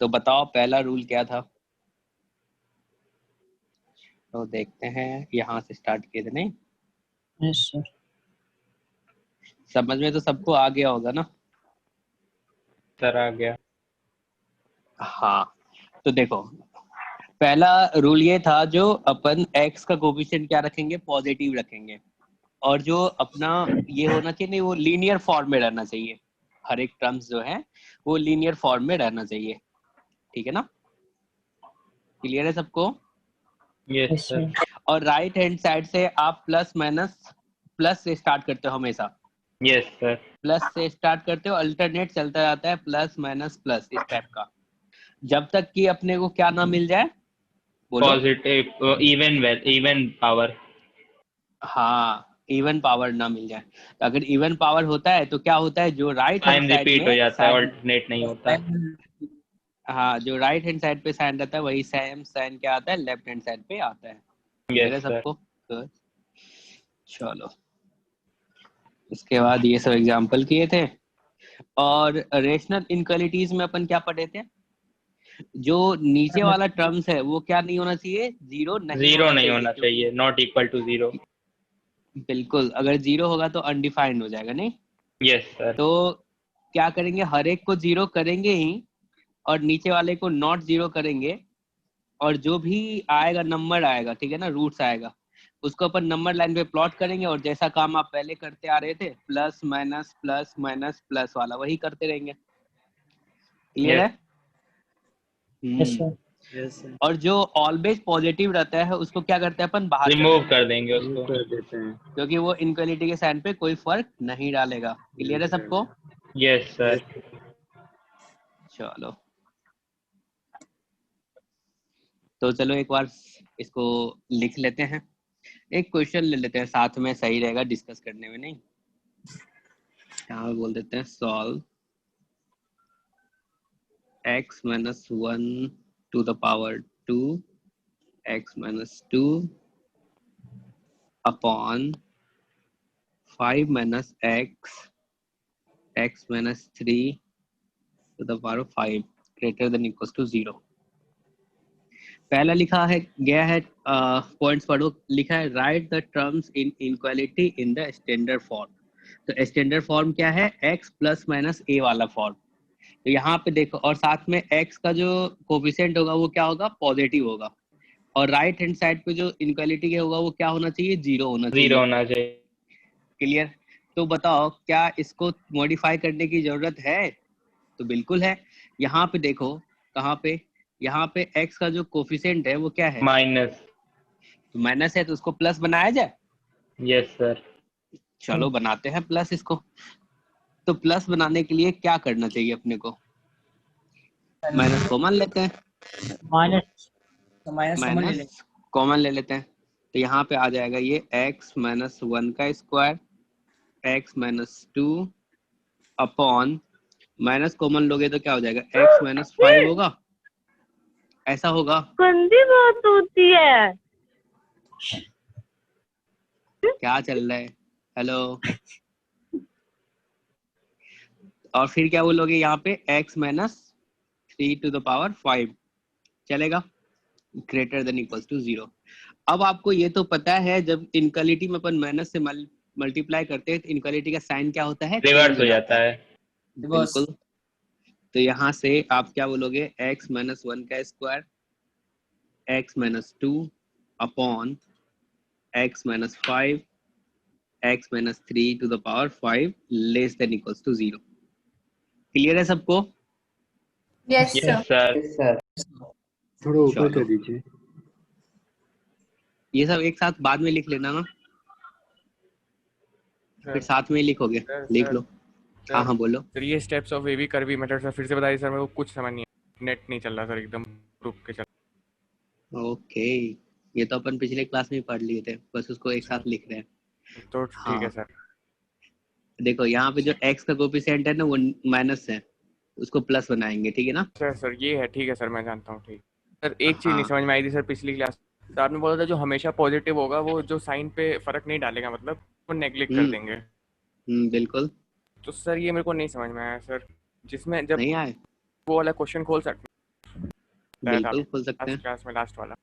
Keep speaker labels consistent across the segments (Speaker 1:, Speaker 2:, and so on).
Speaker 1: तो बताओ पहला रूल क्या था? तो देखते हैं, यहाँ से स्टार्ट किए थे नहीं?
Speaker 2: Yes sir.
Speaker 1: समझ में तो सबको आ गया होगा ना?
Speaker 3: सर आ गया।
Speaker 1: हाँ, तो देखो पहला रूल ये था, जो अपन x का कोफिशिएंट क्या रखेंगे, पॉजिटिव रखेंगे, और जो अपना ये होना चाहिए नहीं, वो लीनियर फॉर्म में रहना चाहिए। हर एक टर्म्स जो है वो लीनियर फॉर्म में रहना चाहिए, ठीक है ना? क्लियर है सबको?
Speaker 3: Yes
Speaker 2: yes
Speaker 3: sir.
Speaker 2: सर।
Speaker 1: और राइट हैंड साइड से आप प्लस माइनस प्लस से स्टार्ट करते हो हमेशा,
Speaker 3: यस सर।
Speaker 1: प्लस से स्टार्ट करते हो, अल्टरनेट चलता जाता है प्लस माइनस प्लस इस टाइप का, जब तक कि अपने को क्या ना मिल जाए, बोलो।
Speaker 3: Positive even power.
Speaker 1: हाँ, इवन पावर ना मिल जाए। तो अगर इवन पावर होता है तो क्या होता है, जो right hand
Speaker 3: sign
Speaker 1: side
Speaker 3: repeat हो
Speaker 1: में
Speaker 3: जाता है,
Speaker 1: साइन,
Speaker 3: ऑल्टरनेट नहीं होता।
Speaker 1: हाँ जो राइट हैंड साइड पे साइन रहता है वही सेम साइन क्या आता है, लेफ्ट हैंड साइड पे आता है। क्लियर है
Speaker 3: यस सर।
Speaker 1: सबको? Good. चलो, इसके बाद ये सब एग्जांपल किए थे। और रेशनल इनक्वालिटीज में अपन क्या पढ़े थे, जो नीचे वाला टर्म्स है वो क्या नहीं होना चाहिए, जीरो नहीं
Speaker 3: जीरो
Speaker 1: होना
Speaker 3: नहीं
Speaker 1: चाहिए,
Speaker 3: होना
Speaker 1: क्योंकि
Speaker 3: चाहिए, नॉट इक्वल टू जीरो।
Speaker 1: बिल्कुल अगर जीरो होगा तो अनडिफाइंड हो जाएगा नहीं।
Speaker 3: Yes sir.
Speaker 1: तो क्या करेंगे, हर एक को जीरो करेंगे ही, और नीचे वाले को नॉट जीरो करेंगे, और जो भी आएगा नंबर आएगा, ठीक है ना, रूट्स आएगा, उसको अपन नंबर लाइन पे प्लॉट करेंगे, और जैसा काम आप पहले करते आ रहे थे, प्लस माइनस प्लस वाला वही करते रहेंगे। क्लियर है?
Speaker 3: Yes.
Speaker 2: Yes sir.
Speaker 4: Yes sir.
Speaker 1: और जो ऑलवेज पॉजिटिव रहता है उसको क्या करते हैं अपन, बाहर कर
Speaker 3: रिमूव
Speaker 1: देते हैं,
Speaker 3: कर देंगे
Speaker 4: रिमूव
Speaker 3: उसको।
Speaker 4: कर देते हैं।
Speaker 1: क्योंकि वो इनक्वालिटी के साइन पे कोई फर्क नहीं डालेगा। क्लियर है सबको?
Speaker 3: Yes sir.
Speaker 1: चलो, तो चलो एक बार इसको लिख लेते हैं, एक क्वेश्चन ले लेते हैं साथ में, सही रहेगा डिस्कस करने में नहीं। यहाँ बोल देते हैं solve x minus 1 to the power 2 x minus 2 upon 5 minus x minus 3 to the power 5 greater than equals to 0। पहला लिखा है गया है, पॉइंट्स पढ़ो, लिखा है right the terms in inequality in the standard form. तो स्टैंडर्ड फॉर्म क्या है, x प्लस माइनस a वाला फॉर्म। तो यहाँ पे देखो, और साथ में x का जो कोफिशिएंट होगा वो क्या होगा, पॉजिटिव होगा, और राइट हैंड साइड पे जो इनक्वालिटी के होगा वो क्या होना चाहिए, जीरो होना
Speaker 3: जीरो
Speaker 1: चाहिए।
Speaker 3: होना चाहिए।
Speaker 1: क्लियर? तो बताओ क्या इसको मॉडिफाई करने की जरूरत है? तो बिल्कुल है। यहाँ पे देखो, कहाँ पे, यहाँ पे x का जो कोफिशिएंट है वो क्या है,
Speaker 3: माइनस।
Speaker 1: तो माइनस है, तो उसको प्लस बनाया जाए।
Speaker 3: Yes sir.
Speaker 1: चलो बनाते हैं प्लस इसको। तो प्लस बनाने के लिए क्या करना चाहिए अपने को, माइनस कॉमन लेते हैं,
Speaker 2: माइनस, तो माइनस कॉमन ले
Speaker 1: माइनस
Speaker 2: लेंगे।
Speaker 1: कॉमन ले लेते हैं। तो यहाँ पे आ जाएगा ये x माइनस 1 का square, x minus 2 upon, minus common लोगे तो क्या हो जाएगा, x माइनस 5 होगा, ऐसा होगा।
Speaker 5: गंदी बात होती है।
Speaker 1: क्या चल रहा है, हेलो? और फिर क्या बोलोगे यहाँ पे, x minus 3 to the power 5 चलेगा, ग्रेटर देन इक्वल्स टू 0। अब आपको ये तो पता है, जब इनक्वालिटी में अपन माइनस से मल्टीप्लाई करते हैं तो इनक्वालिटी का साइन क्या होता है,
Speaker 3: रिवर्स
Speaker 1: चेंज
Speaker 3: हो जाता है।
Speaker 1: बिल्कुल। तो यहाँ से आप क्या बोलोगे, x माइनस 1 का square, x minus 2 upon x minus 5 x minus 3 to the power 5 less than equals to 0। Clear है सबको?
Speaker 5: Yes
Speaker 3: yes
Speaker 5: sir.
Speaker 3: सर।
Speaker 4: थोड़ा ऊपर
Speaker 1: चलो,
Speaker 4: कर दीजिए।
Speaker 1: ये सब एक साथ बाद में लिख लेना ना, फिर साथ में ही लिखोगे, लिख लो। हाँ हाँ बोलो।
Speaker 6: सर ये steps of AB curvy method sir फिर से बताइए सर, मेरे को कुछ समझ नहीं है, नेट नहीं चल रहा सर, एकदम रुक के चल।
Speaker 1: ओके, ये तो अपन पिछले क्लास में पढ़ लिए थे, बस उसको एक साथ लिख रहे हैं।
Speaker 6: तो ठीक है सर।
Speaker 1: देखो यहाँ पे जो x का कोफिशिएंट है ना वो माइनस है, उसको प्लस बनाएंगे, ठीक है ना?
Speaker 6: सर ये है, ठीक है सर, मैं जानता हूँ, ठीक। सर एक चीज़ नहीं
Speaker 1: हाँ
Speaker 6: समझ में आई थी सर पिछली क्लास, तो आपने बोला था जो हमेशा पॉजिटिव होगा वो जो साइन पे फर्क नहीं डालेगा, मतलब वो नेग्लेक्ट कर देंगे।
Speaker 1: बिल्कुल।
Speaker 6: तो सर ये मेरे को नहीं समझ में आया सर, जिसमें जब
Speaker 1: नहीं आए?
Speaker 6: वो वाला क्वेश्चन खोल सकते बताया था
Speaker 1: बिल्कुल खोल सकते
Speaker 6: लास्ट
Speaker 1: हैं।
Speaker 6: क्लास में, लास्ट वाला,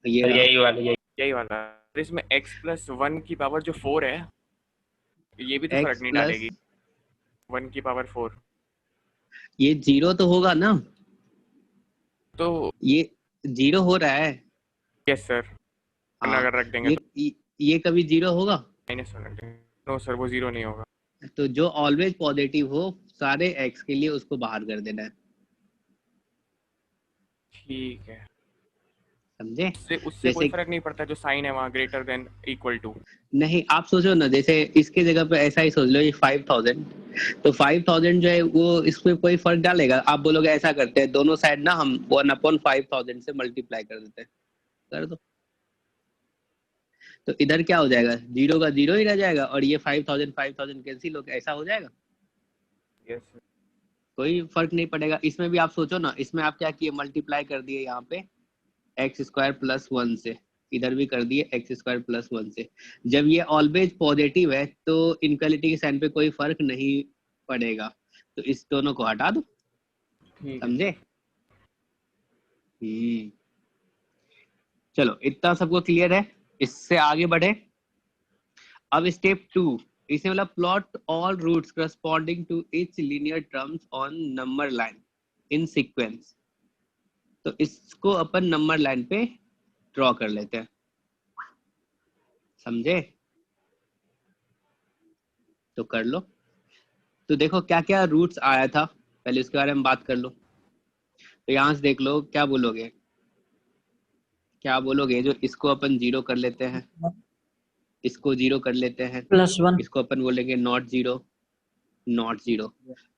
Speaker 1: ये
Speaker 3: सर
Speaker 1: रहा।
Speaker 3: यही वाला यही।
Speaker 6: यही वाला। और इसमें x+1 की पावर जो 4 है, ये भी तो फर्क
Speaker 1: x
Speaker 6: नहीं
Speaker 1: प्लस
Speaker 6: डालेगी। 1 की पावर 4
Speaker 1: ये 0 तो होगा ना,
Speaker 6: तो
Speaker 1: ये 0 हो रहा है।
Speaker 6: यस सर,
Speaker 1: हाँ
Speaker 6: अगर रख देंगे तो
Speaker 1: ये कभी 0 होगा?
Speaker 6: -1 रख देंगे। नो सर, वो 0 नहीं होगा।
Speaker 1: तो जो ऑलवेज पॉजिटिव हो सारे x के लिए उसको बाहर कर देना है,
Speaker 6: ठीक है,
Speaker 1: समझे?
Speaker 6: उससे उससे कोई
Speaker 1: जैसे
Speaker 6: फर्क नहीं पड़ता जो साइन है वहाँ ग्रेटर देन इक्वल टू।
Speaker 1: नहीं, आप सोचो ना, जैसे इसके जगह पे ऐसा ही सोच लो, ये 5000, तो 5000 जो है वो इसमें कोई फर्क डालेगा? आप बोलोगे ऐसा करते हैं दोनों साइड ना हम 1/5000 से मल्टीप्लाई कर देते हैं, कर दो, तो इधर क्या हो जाएगा, 0 का 0 ही रह जाएगा और ये 5000 कैंसिल हो गया, ऐसा हो जाएगा,
Speaker 6: यस सर।
Speaker 1: कोई फर्क नहीं पड़ेगा। इसमें भी आप सोचो ना, इसमें आप क्या किए, मल्टीप्लाई कर दिए यहाँ पे x² + 1 से, इधर भी कर दिए x² + 1 से। जब ये ऑलवेज पॉजिटिव है तो इनक्वालिटी के साइन पे कोई फर्क नहीं पड़ेगा, तो इस दोनों को हटा दो,
Speaker 6: ठीक है
Speaker 1: समझे? चलो इतना सबको क्लियर है, इससे आगे बढ़े। अब स्टेप 2, इसमें बोला plot all roots corresponding to each linear terms on number line in sequence. तो इसको अपन नंबर लाइन पे ड्रॉ कर लेते हैं, समझे? तो कर लो। तो देखो क्या क्या रूट्स आया था, पहले उसके बारे में बात कर लो। तो यहाँ से देख लो, क्या बोलोगे, क्या बोलोगे? जो इसको अपन 0 कर लेते हैं, इसको 0 कर लेते हैं,
Speaker 2: +1
Speaker 1: इसको अपन बोलेंगे नॉट 0, नॉट 0।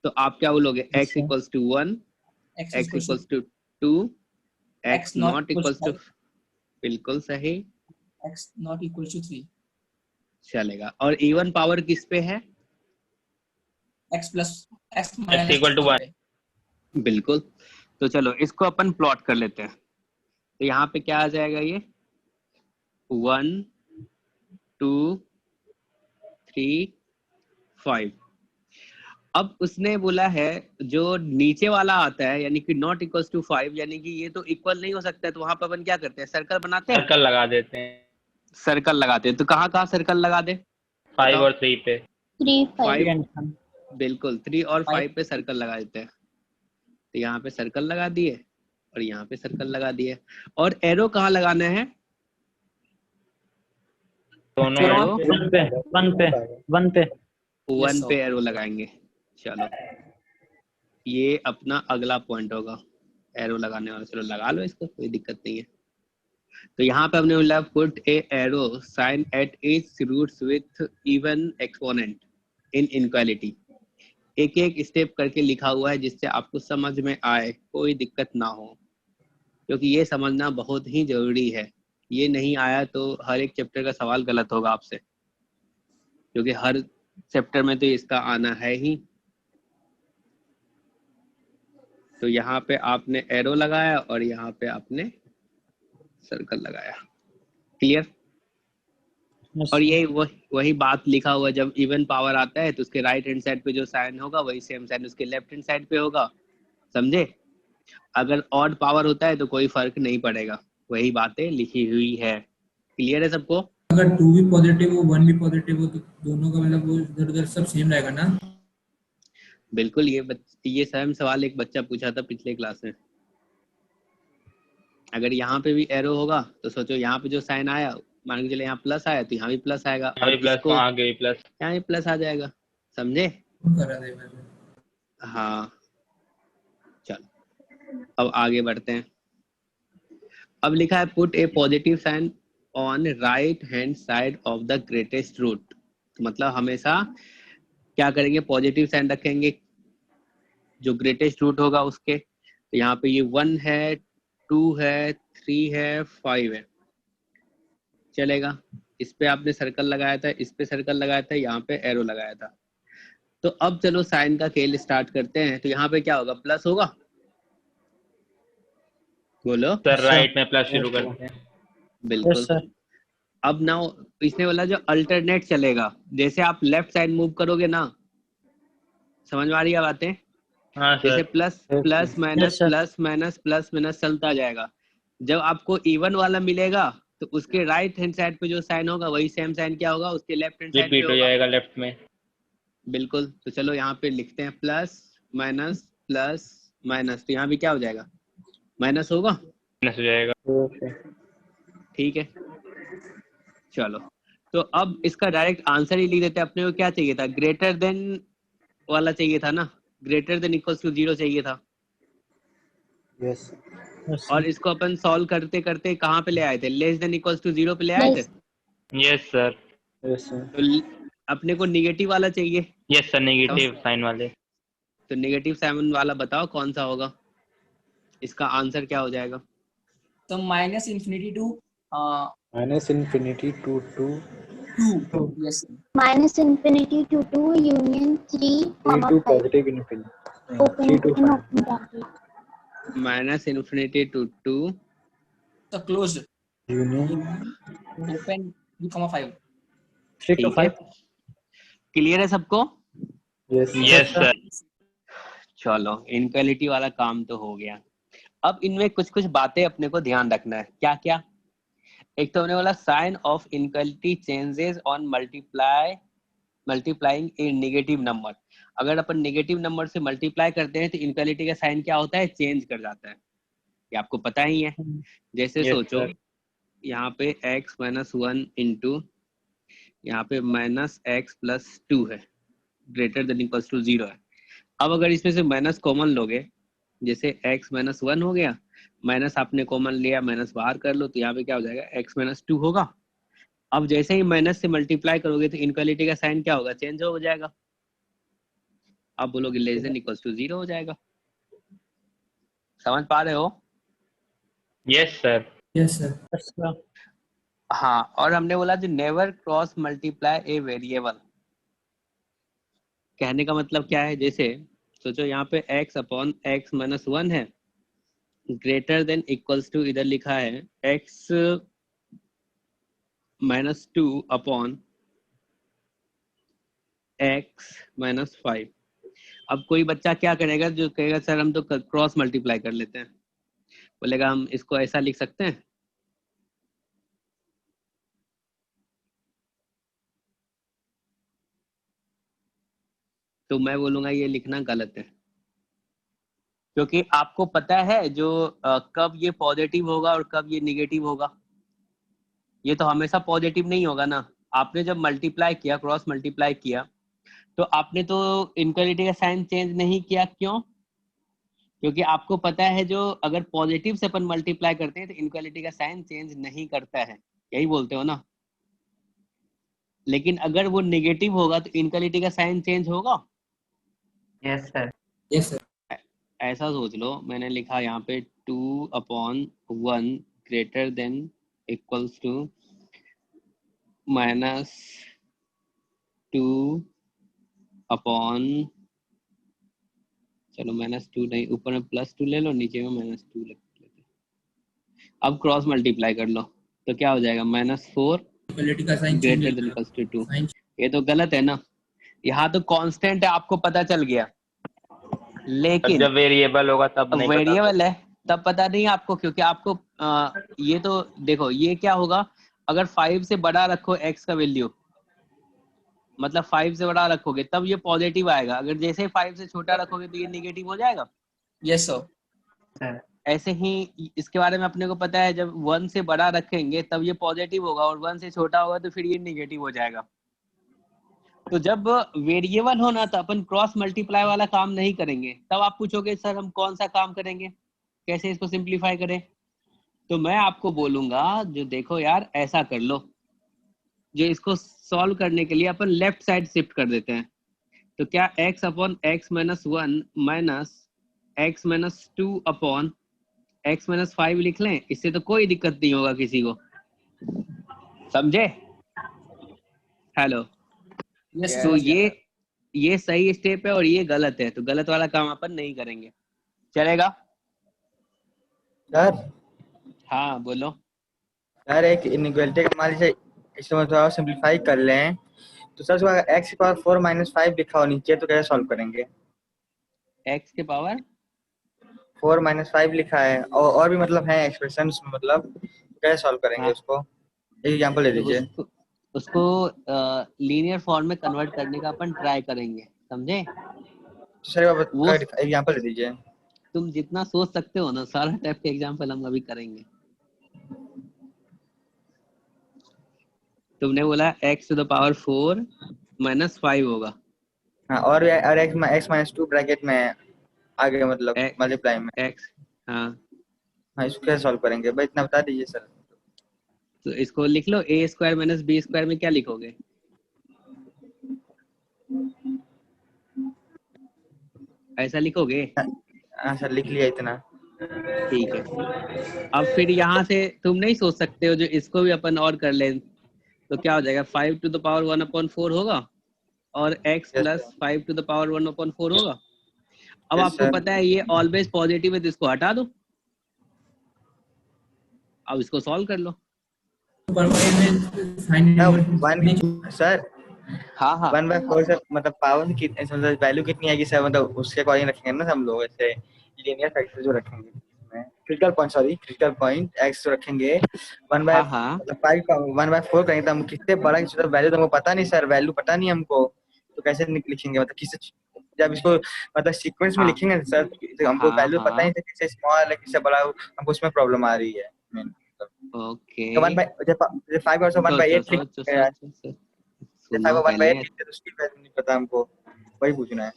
Speaker 1: तो आप क्या बोलोगे,
Speaker 2: Yes,
Speaker 1: x = 1, x = 2, x not equals to, बिल्कुल सही,
Speaker 2: x not equals to 3,
Speaker 1: चलेगा। और इवन पावर किस पे है?
Speaker 2: x
Speaker 3: x = 1।
Speaker 1: बिल्कुल। तो चलो इसको अपन प्लॉट कर लेते हैं। तो यहाँ पे क्या आ जाएगा, ये 1 2 3 5। अब उसने बोला है जो नीचे वाला आता है, यानी कि नॉट इक्वल्स टू 5, यानी कि ये तो इक्वल नहीं हो सकता है, तो वहां पर अपन क्या करते हैं, सर्कल बनाते हैं,
Speaker 3: सर्कल लगा देते हैं
Speaker 1: सर्कल लगाते हैं। तो कहाँ कहाँ सर्कल लगा दे,
Speaker 3: 5 और 3 पे।
Speaker 5: 3 5
Speaker 1: 5, बिल्कुल 3 और 5 पे सर्कल लगा देते हैं। तो यहाँ पे सर्कल लगा दिए और यहाँ पे सर्कल लगा दिए। और एरो कहाँ लगाना है,
Speaker 3: दोनों
Speaker 1: एरो
Speaker 2: 1 पे 1 पे 1 पे
Speaker 1: 1 पे एरो लगाएंगे। चलो ये अपना अगला पॉइंट होगा एरो लगाने वाला, चलो लगा लो इसको, कोई दिक्कत नहीं है। तो यहाँ पे हमने बोला put a arrow sign at each roots with even exponent in inequality. एक एक स्टेप करके लिखा हुआ है जिससे आपको समझ में आए, कोई दिक्कत ना हो, क्योंकि ये समझना बहुत ही जरूरी है। ये नहीं आया तो हर एक चैप्टर का सवाल गलत होगा आपसे, क्योंकि हर चैप्टर में तो इसका आना है ही। तो यहाँ पे आपने एरो लगाया और यहाँ पे आपने सर्कल लगाया, क्लियर?
Speaker 2: Yes,
Speaker 1: और
Speaker 2: sir.
Speaker 1: ये वही बात लिखा हुआ, जब इवन पावर आता है तो उसके राइट हैंड साइड पे जो साइन होगा वही सेम साइन उसके लेफ्ट हैंड साइड पे होगा, समझे? अगर ऑड पावर होता है तो कोई फर्क नहीं पड़ेगा, वही बातें लिखी हुई है। क्लियर है सबको?
Speaker 7: अगर 2 भी पॉजिटिव हो 1 भी पॉजिटिव हो तो दोनों का मतलब वो इधर उधर सब सेम रहेगा ना?
Speaker 1: बिल्कुल। ये सेम सवाल एक बच्चा पूछा था पिछले क्लास में। अगर यहाँ पे भी एरो होगा तो सोचो, यहाँ पे जो साइन आया, मान के चले यहाँ प्लस आया तो यहाँ भी प्लस आएगा, और
Speaker 3: अभी प्लस
Speaker 1: इसको
Speaker 3: वहाँ गई प्लस।
Speaker 1: यहाँ भी प्लस आ जाएगा, समझे?
Speaker 7: कर रहा था मैं।
Speaker 1: हाँ चलो अब आगे बढ़ते हैं। अब लिखा है put a positive sign on right hand side of the greatest root. मतलब हमेशा क्या करेंगे, पॉजिटिव साइन रखेंगे जो ग्रेटेस्ट रूट होगा उसके। तो यहाँ पे ये 1 है, 2 है, 3 है, 5 है, चलेगा। इस पे आपने सर्कल लगाया था, इस पे सर्कल लगाया था, यहाँ पे एरो लगाया था। तो अब चलो साइन का खेल स्टार्ट करते हैं। तो यहाँ पे क्या होगा, प्लस होगा, बोलो।
Speaker 3: सर राइट में प्लस शुरू करते हैं।
Speaker 1: बिल्कुल।
Speaker 2: Yes, sir.
Speaker 1: अब ना इसने बोला जो अल्टरनेट चलेगा, जैसे आप लेफ्ट साइड मूव करोगे ना, समझ में आ रही है बातें?
Speaker 3: हाँ
Speaker 1: जैसे
Speaker 3: sir.
Speaker 1: Plus
Speaker 4: Yes,
Speaker 1: plus
Speaker 4: sir.
Speaker 1: Minus
Speaker 2: Yes, sir.
Speaker 1: Plus minus चलता जाएगा। जब आपको इवन वाला मिलेगा तो उसके राइट हैंड साइड पे जो साइन होगा वही सेम साइन क्या होगा उसके लेफ्ट हैंड साइड पे
Speaker 3: रिपीट हो
Speaker 1: होगा।
Speaker 3: जाएगा लेफ्ट में।
Speaker 1: बिल्कुल। तो चलो यहाँ पे लिखते हैं प्लस माइनस, तो यहाँ भी क्या हो जाएगा, माइनस होगा।
Speaker 3: माइनस हो जाएगा।
Speaker 4: Yes, sir.
Speaker 1: ठीक है, चलो तो अब इसका डायरेक्ट आंसर ही लिख देते हैं। अपने को क्या चाहिए था, ग्रेटर देन वाला चाहिए था ना, ग्रेटर देन इक्वल्स टू 0 चाहिए था।
Speaker 4: Yes, sir.
Speaker 2: Yes,
Speaker 1: और
Speaker 2: sir.
Speaker 1: इसको अपन सॉल्व करते करते कहाँ पे ले आए थे, लेस देन इक्वल्स टू 0 पे ले आए थे।
Speaker 3: Yes sir.
Speaker 4: Yes, sir.
Speaker 1: तो अपने को निगेटिव वाला चाहिए,
Speaker 3: यस सर, नेगेटिव साइन वाले।
Speaker 1: तो नेगेटिव साइन वाला बताओ कौन सा होगा, इसका आंसर क्या हो जाएगा।
Speaker 2: So minus infinity to
Speaker 4: Minus infinity to 2,
Speaker 2: 2. Yes, sir.
Speaker 5: minus infinity to 2 union 3
Speaker 4: 3
Speaker 5: comma
Speaker 4: to
Speaker 5: 5
Speaker 4: positive infinity.
Speaker 5: open
Speaker 4: 3 to
Speaker 5: and
Speaker 4: 5.
Speaker 5: open bracket.
Speaker 1: Minus infinity to 2
Speaker 2: So closed.
Speaker 4: Union
Speaker 2: Open 2 comma 5.
Speaker 4: 3 to
Speaker 1: ठीक है,
Speaker 4: 5.
Speaker 1: Clear है सबको।
Speaker 4: Yes, sir.
Speaker 3: Yes sir.
Speaker 1: चलो inequality वाला काम तो हो गया। अब इनमें कुछ कुछ बातें अपने को ध्यान रखना है। क्या क्या, एक तो होने वाला sign of inequality changes on multiplying a negative number. अगर अपन नेगेटिव नंबर से मल्टीप्लाई करते हैं तो इनक्वालिटी का साइन क्या होता है, चेंज कर जाता है। ये आपको पता ही है। जैसे
Speaker 3: Yes,
Speaker 1: सोचो
Speaker 3: sir.
Speaker 1: यहाँ पे x माइनस 1 इंटू यहाँ पे माइनस एक्स प्लस 2 है, ग्रेटर देन इक्वल्स टू 0 है। अब अगर इसमें से माइनस कॉमन लोगे, जैसे x माइनस 1 हो गया, माइनस आपने कॉमन लिया, माइनस बाहर कर लो, तो यहाँ पे क्या हो जाएगा, x माइनस 2 होगा। अब जैसे ही माइनस से मल्टीप्लाई करोगे तो इनक्वालिटी का साइन क्या होगा, चेंज हो जाएगा। आप बोलोगे लेस देन इक्वल्स टू 0 हो जाएगा। समझ पा रहे हो।
Speaker 3: Yes, sir.
Speaker 7: Yes, sir.
Speaker 2: Yes, sir.
Speaker 1: हाँ, और हमने बोला जो never cross multiply a variable, कहने का मतलब क्या है, जैसे सोचो यहाँ पे x अपॉन एक्स माइनस 1 है, ग्रेटर देन इक्वल्स टू इधर लिखा है x minus 2 upon x minus 5। अब कोई बच्चा क्या करेगा, जो कहेगा सर हम तो क्रॉस मल्टीप्लाई कर लेते हैं, बोलेगा हम इसको ऐसा लिख सकते हैं। तो मैं बोलूंगा ये लिखना गलत है, क्योंकि आपको पता है जो कब ये पॉजिटिव होगा और कब ये निगेटिव होगा। ये तो हमेशा पॉजिटिव नहीं होगा ना। आपने जब मल्टीप्लाई किया, क्रॉस मल्टीप्लाई किया, तो आपने तो इनक्वालिटी का साइन चेंज नहीं किया। क्यों? क्योंकि आपको पता है जो अगर पॉजिटिव से अपन मल्टीप्लाई करते हैं तो इनक्वालिटी का साइन चेंज नहीं करता है, यही बोलते हो ना। लेकिन अगर वो निगेटिव होगा तो इनक्वालिटी का साइन चेंज होगा।
Speaker 2: Yes, sir.
Speaker 7: Yes, sir.
Speaker 1: ऐसा सोच लो, मैंने लिखा यहाँ पे 2 upon 1 greater than equals to minus 2 upon, चलो माइनस 2 नहीं, ऊपर में प्लस 2 ले लो, नीचे में माइनस 2 लेते। अब क्रॉस मल्टीप्लाई कर लो तो क्या हो जाएगा, माइनस 4
Speaker 7: इक्वलिटी का sign change
Speaker 1: greater than equals to 2। ये तो गलत है ना। यहाँ तो कांस्टेंट है, आपको पता चल गया,
Speaker 3: अब
Speaker 1: लेकिन
Speaker 3: जब वेरिएबल होगा तब नहीं पता।
Speaker 1: वेरिएबल है तब पता नहीं आपको, क्योंकि आपको ये तो देखो ये क्या होगा, अगर 5 से बड़ा रखो x का वैल्यू, मतलब 5 से बड़ा रखोगे तब ये पॉजिटिव आएगा। अगर जैसे 5 से छोटा रखोगे तो ये निगेटिव हो जाएगा।
Speaker 2: Yes, sir.
Speaker 1: ऐसे ही इसके बारे में अपने को पता है, जब 1 से बड़ा रखेंगे तब ये पॉजिटिव होगा और 1 से छोटा होगा तो फिर ये निगेटिव हो जाएगा। तो जब वेरिएबल होना तो अपन क्रॉस मल्टीप्लाई वाला काम नहीं करेंगे। तब आप पूछोगे सर हम कौन सा काम करेंगे, कैसे इसको सिंप्लीफाई करें। तो मैं आपको बोलूंगा जो देखो यार, ऐसा कर लो, जो इसको सॉल्व करने के लिए अपन लेफ्ट साइड शिफ्ट कर देते हैं। तो क्या x upon x minus 1 minus x minus 2 upon x minus 5 लिख लें, इससे तो कोई दिक्कत नहीं होगा किसी को। समझे? हेलो।
Speaker 2: Yes,
Speaker 1: तो
Speaker 2: sir.
Speaker 1: ये सही स्टेप है और ये गलत है, तो गलत वाला काम अपन नहीं करेंगे, चलेगा?
Speaker 8: सर
Speaker 1: हाँ बोलो।
Speaker 8: सर एक इनइक्वालिटी का मान लीजिए, इसको थोड़ा सिंप्लीफाई कर लें तो सर उसका x की पावर 4 माइनस 5 लिखा हो नीचे, तो कैसे सॉल्व करेंगे?
Speaker 1: x के पावर
Speaker 8: 4 - 5 लिखा है, और भी मतलब है एक्सप्रेशंस, मतलब कैसे सॉल्व करेंगे
Speaker 1: हाँ।
Speaker 8: उसको? एक एग्जांपल ले
Speaker 1: तो
Speaker 8: लीजिए।
Speaker 1: उसको लीनियर फॉर्म में कन्वर्ट करने का अपन ट्राई करेंगे, समझे?
Speaker 8: सर आप
Speaker 1: वो
Speaker 8: एग्जांपल ले दीजिए।
Speaker 1: तुम जितना सोच सकते हो ना, सारा टाइप के एग्जाम्पल हम अभी करेंगे। तुमने बोला x to the power 4 - 5 होगा।
Speaker 8: हाँ, और x - 2 ब्रैकेट में है आगे, मतलब
Speaker 1: x
Speaker 8: मल्टीप्लाई में।
Speaker 1: x हाँ,
Speaker 8: हाँ, इसको कैसे सॉल्व करेंगे भाई, इतना बता दीजिए सर।
Speaker 1: तो इसको लिख लो, a square minus b square में क्या लिखोगे? ऐसा लिखोगे?
Speaker 8: हाँ सर, लिख लिया इतना।
Speaker 1: ठीक है। अब फिर यहाँ से तुम नहीं सोच सकते हो, जो इसको भी अपन और कर लें, तो क्या हो जाएगा? 5 to the power 1/4 होगा और x
Speaker 8: Yes,
Speaker 1: plus 5 to the power 1/4 होगा। अब
Speaker 8: Yes,
Speaker 1: आपको
Speaker 8: sir.
Speaker 1: पता है ये ऑलवेज पॉजिटिव है, तो इसको हटा दो। अब इसको सॉल्व कर लो।
Speaker 7: पर में साइन
Speaker 8: वन सर,
Speaker 1: हाँ हाँ
Speaker 8: 1/4 से मतलब पावर की मतलब वैल्यू कितनी आएगी सर, मतलब उसके अकॉर्डिंग रखेंगे ना हम लोग, ऐसे लीनियर फैक्टर जो रखेंगे इसमें, क्रिटिकल पॉइंट x जो रखेंगे 1 बाय
Speaker 1: हाँ हाँ
Speaker 8: मतलब 1/4 करेंगे, तो हम कितने बड़ा की वैल्यू तो हमको पता नहीं सर, वैल्यू पता नहीं हमको, तो कैसे लिखेंगे, मतलब किससे जब इसको मतलब सीक्वेंस में
Speaker 1: हाँ
Speaker 8: लिखेंगे सर, तो हमको
Speaker 1: हाँ
Speaker 8: वैल्यू पता
Speaker 1: हाँ
Speaker 8: नहीं था किससे स्मॉल है किससे बड़ा, हमको उसमें प्रॉब्लम आ रही है मेन।
Speaker 1: ओके।
Speaker 8: तो 5 और 1/8 लिख,
Speaker 1: सोचो
Speaker 8: जैसे
Speaker 1: सुनो
Speaker 8: 1/8
Speaker 1: पहले।
Speaker 8: लिख तो उसकी वैल्यू नहीं पता हमको, वही पूछना है।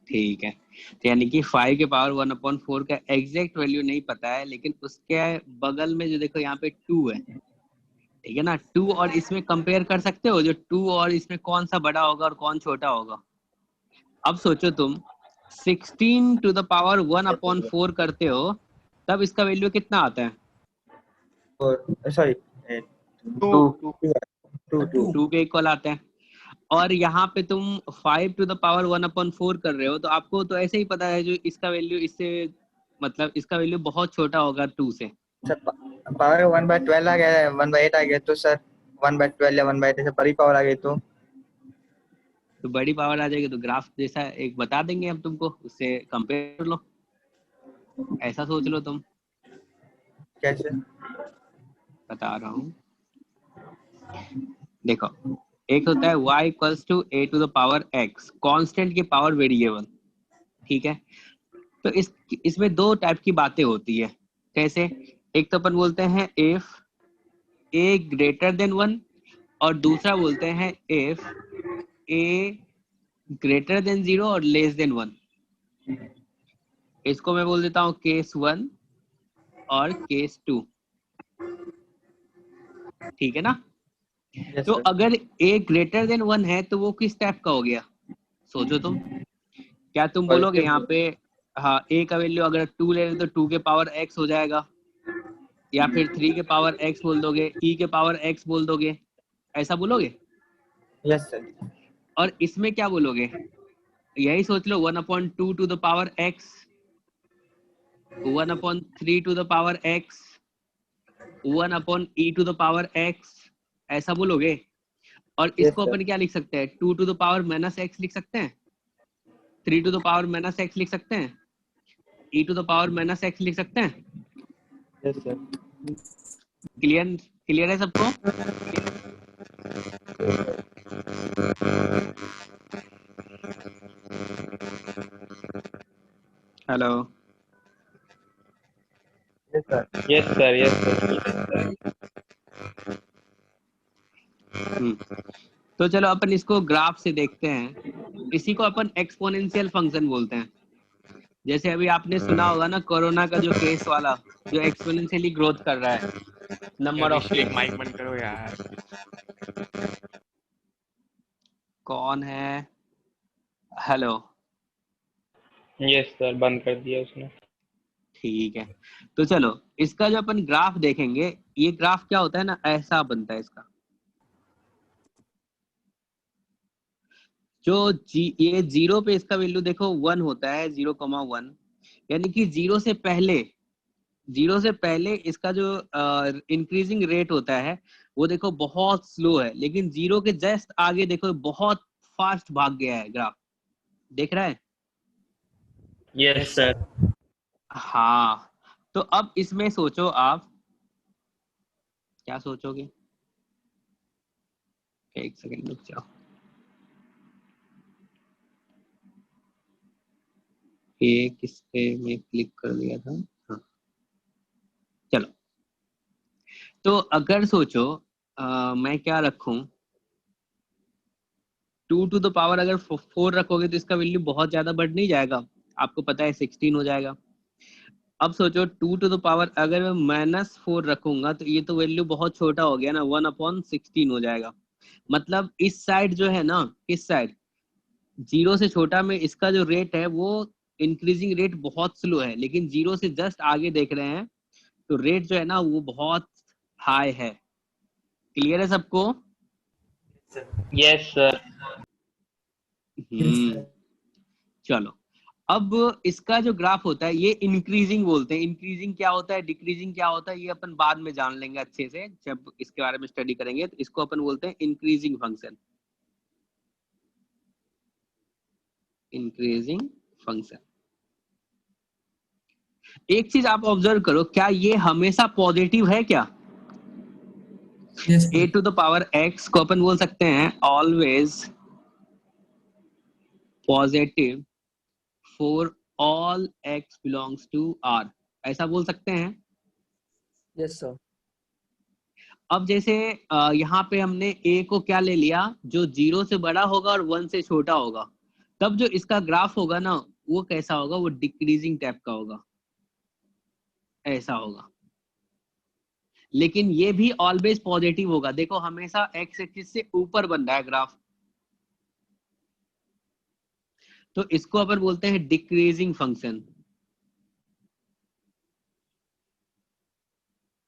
Speaker 1: ठीक है, तो यानी कि 5 के पावर 1/4 का एग्जैक्ट वैल्यू नहीं पता है, लेकिन उसके बगल में जो देखो यहाँ पे 2 है, ठीक है ना? 2 और इसमें कंपेयर कर सकते हो, जो 2 और इसमें कौन सा बड़ा होगा और कौन छोटा होगा। अब सोचो तुम 16 to the power 1/4 करते हो, तब इसका वैल्यू कितना आता है?
Speaker 8: और सॉरी,
Speaker 1: 2 के इक्वल आता है। और यहाँ पे तुम 5 to the power 1/4 कर रहे हो, तो आपको तो ऐसे ही पता है जो इसका वैल्यू इससे मतलब इसका वैल्यू बहुत छोटा होगा 2 से।
Speaker 8: पावर 1/12 आ गया, 1/8 आ गया, तो सर 1/12 या 1/8 से बड़ी पावर आ गई
Speaker 1: तो बड़ी पावर आ जाएगी, तो ग्राफ जैसा एक बता देंगे हम तुमको, उससे कंपेयर कर लो, ऐसा सोच लो तुम।
Speaker 8: कैसे?
Speaker 1: बता रहा हूँ, देखो एक होता है y = a to the power x, constant की पावर वेरिएबल, ठीक है? तो इसमें दो टाइप की बातें होती है। कैसे? एक तो अपन बोलते हैं if a greater than 1, और दूसरा बोलते हैं if a greater than 0 और less than 1। इसको मैं बोल देता हूँ केस 1 और केस 2, ठीक है ना?
Speaker 8: Yes,
Speaker 1: तो
Speaker 8: sir.
Speaker 1: अगर a greater than 1 है, तो वो किस टाइप का हो गया? सोचो तुम, क्या तुम बोलोगे यहाँ पे हाँ a का वैल्यू अगर 2 ले रहे तो 2 के पावर x हो जाएगा, या फिर 3 के पावर x बोल दोगे, e के पावर x बोल दोगे, ऐसा बोलोगे?
Speaker 8: Yes, sir.
Speaker 1: और इसमें क्या बोलोगे? यही सोच लो, 1/2 to the power x, 1/3 to the power x, 1/e to the power x, ऐसा बोलोगे? और इसको
Speaker 8: sir.
Speaker 1: अपन क्या लिख सकते हैं? 2 to the power -x लिख सकते हैं, 3 to the power -x लिख सकते हैं, e to the power -x लिख सकते हैं।
Speaker 8: Yes, sir.
Speaker 1: क्लियर है सबको? Hello,
Speaker 8: Yes, sir.
Speaker 3: Yes, sir. Yes, sir.
Speaker 1: तो चलो अपन इसको ग्राफ से देखते हैं। इसी को अपन एक्सपोनेंशियल फंक्शन बोलते हैं। जैसे अभी आपने सुना होगा ना, कोरोना का जो केस वाला, जो एक्सपोनेंशियली ग्रोथ कर रहा है, नंबर ऑफ
Speaker 6: अभिषेक माइक बंद करो यार।
Speaker 1: कौन है? Hello,
Speaker 3: Yes, sir. बंद कर दिया उसने।
Speaker 1: ठीक है। तो चलो इसका जो अपन ग्राफ देखेंगे, ये ग्राफ क्या होता है ना, ऐसा बनता है इसका। जो ये 0 पे इसका वैल्यू देखो 1 होता है, 0,1, यानी कि 0 से पहले इसका जो इंक्रीजिंग रेट होता है वो देखो बहुत स्लो है, लेकिन 0 के जस्ट आगे देखो बहुत फास्ट भाग गया है ग्राफ, देख रहा है?
Speaker 3: Yes, sir.
Speaker 1: हाँ, तो अब इसमें सोचो आप क्या सोचोगे। एक सेकंड रुक जाओ। ये किस पे मैं क्लिक कर दिया था। हाँ, चलो। तो अगर सोचो मैं क्या रखूं, 2 टू द पावर अगर 4 रखोगे तो इसका वैल्यू बहुत ज्यादा बढ़ नहीं जाएगा, आपको पता है 16 हो जाएगा। अब सोचो 2 टू द पावर अगर मैं -4 रखूंगा तो ये तो वैल्यू बहुत छोटा हो गया ना, 1/16 हो जाएगा। मतलब इस साइड जो है ना, इस साइड 0 से छोटा में इसका जो रेट है वो इंक्रीजिंग रेट बहुत स्लो है, लेकिन 0 से जस्ट आगे देख रहे हैं तो रेट जो है ना वो बहुत हाई है। क्लियर है सबको?
Speaker 3: Yes, sir.
Speaker 1: चलो, अब इसका जो ग्राफ होता है ये इंक्रीजिंग बोलते हैं। इंक्रीजिंग क्या होता है, डिक्रीजिंग क्या होता है, ये अपन बाद में जान लेंगे अच्छे से जब इसके बारे में स्टडी करेंगे। तो इसको अपन बोलते हैं इंक्रीजिंग फंक्शन। Increasing function. एक चीज आप ऑब्जर्व करो, क्या ये हमेशा पॉजिटिव है क्या?
Speaker 7: Yes,
Speaker 1: a to the power x को अपन बोल सकते हैं always positive for all x belongs to r, ऐसा बोल सकते हैं।
Speaker 2: Yes, sir.
Speaker 1: अब जैसे यहाँ पे हमने a को क्या ले लिया, जो 0 से बड़ा होगा और 1 से छोटा होगा, तब जो इसका ग्राफ होगा ना वो कैसा होगा, वो डिक्रीजिंग टाइप का होगा, ऐसा होगा। लेकिन ये भी ऑलवेज पॉजिटिव होगा। देखो हमेशा एक्स एक्सिस से ऊपर बन रहा है ग्राफ, तो इसको अपन बोलते हैं डिक्रीजिंग फंक्शन।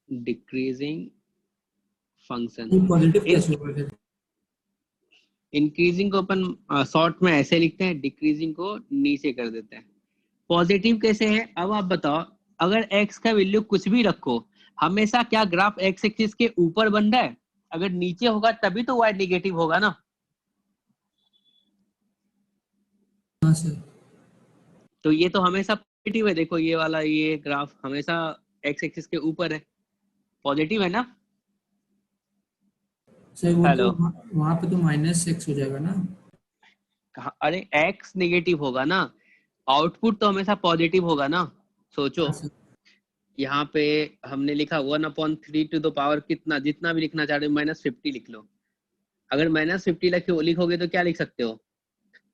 Speaker 1: Decreasing function.
Speaker 7: ये पॉजिटिव कैसे होगा फिर?
Speaker 1: इंक्रीजिंग को अपन शॉर्ट में ऐसे लिखते हैं, डिक्रीजिंग को नीचे कर देते हैं। पॉजिटिव कैसे है अब आप बताओ। अगर एक्स का वैल्यू कुछ भी रखो, हमेशा क्या ग्राफ एक्स एक्सिस के ऊपर बन रहा है? अगर नीचे होगा तभी तो वाई नेगेटिव होगा ना।
Speaker 7: हाँ सर।
Speaker 1: तो ये तो हमेशा पॉजिटिव है। देखो ये वाला ये ग्राफ हमेशा एक्स एक्सिस के ऊपर है, पॉजिटिव है ना।
Speaker 7: सर वो
Speaker 1: हेलो।
Speaker 7: तो वहाँ पे तो -x हो जाएगा ना।
Speaker 1: कहा, अरे एक्स नेगेटिव होगा ना, आउटपुट तो हमेशा पॉजिटिव होगा ना। सोचो
Speaker 7: हाँ सर।
Speaker 1: यहाँ पे हमने लिखा 1/3 टू द पावर कितना, जितना भी लिखना चाह रहे हो -50 लिख लो। अगर -50 लिखोगे तो क्या लिख सकते हो,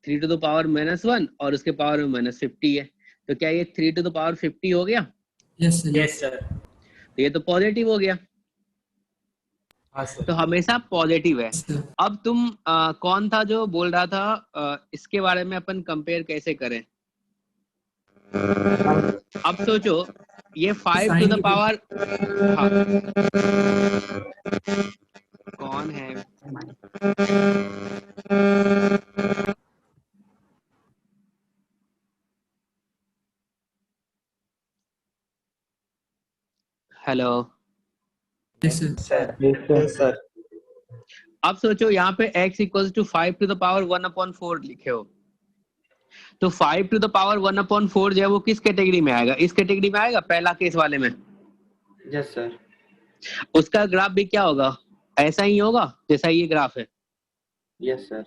Speaker 1: 3 टू द पावर -1 और उसके पावर में -50 है, तो क्या ये 3 टू द पावर 50 हो गया?
Speaker 7: Yes sir.
Speaker 2: Yes, sir.
Speaker 1: तो ये तो पॉजिटिव हो गया।
Speaker 2: हाँ सर.
Speaker 1: तो हमेशा पॉजिटिव है।
Speaker 7: सर
Speaker 1: अब तुम कौन था जो बोल रहा था इसके बारे में अपन कंपेयर कैसे करें? अब सोचो ये 5 टू द पावर, हाँ, कौन है? Hello.
Speaker 7: Yes sir.
Speaker 8: Yes, sir.
Speaker 1: अब सोचो यहाँ पे x equals to 5 to the power 1/4 लिखे हो, तो 5 टू द पावर 1/4 जो है वो किस कैटेगरी में आएगा? इस कैटेगरी में आएगा, पहला केस वाले में।
Speaker 8: Yes, sir.
Speaker 1: उसका ग्राफ भी क्या होगा, ऐसा ही होगा जैसा ये ग्राफ है।
Speaker 8: Yes, sir.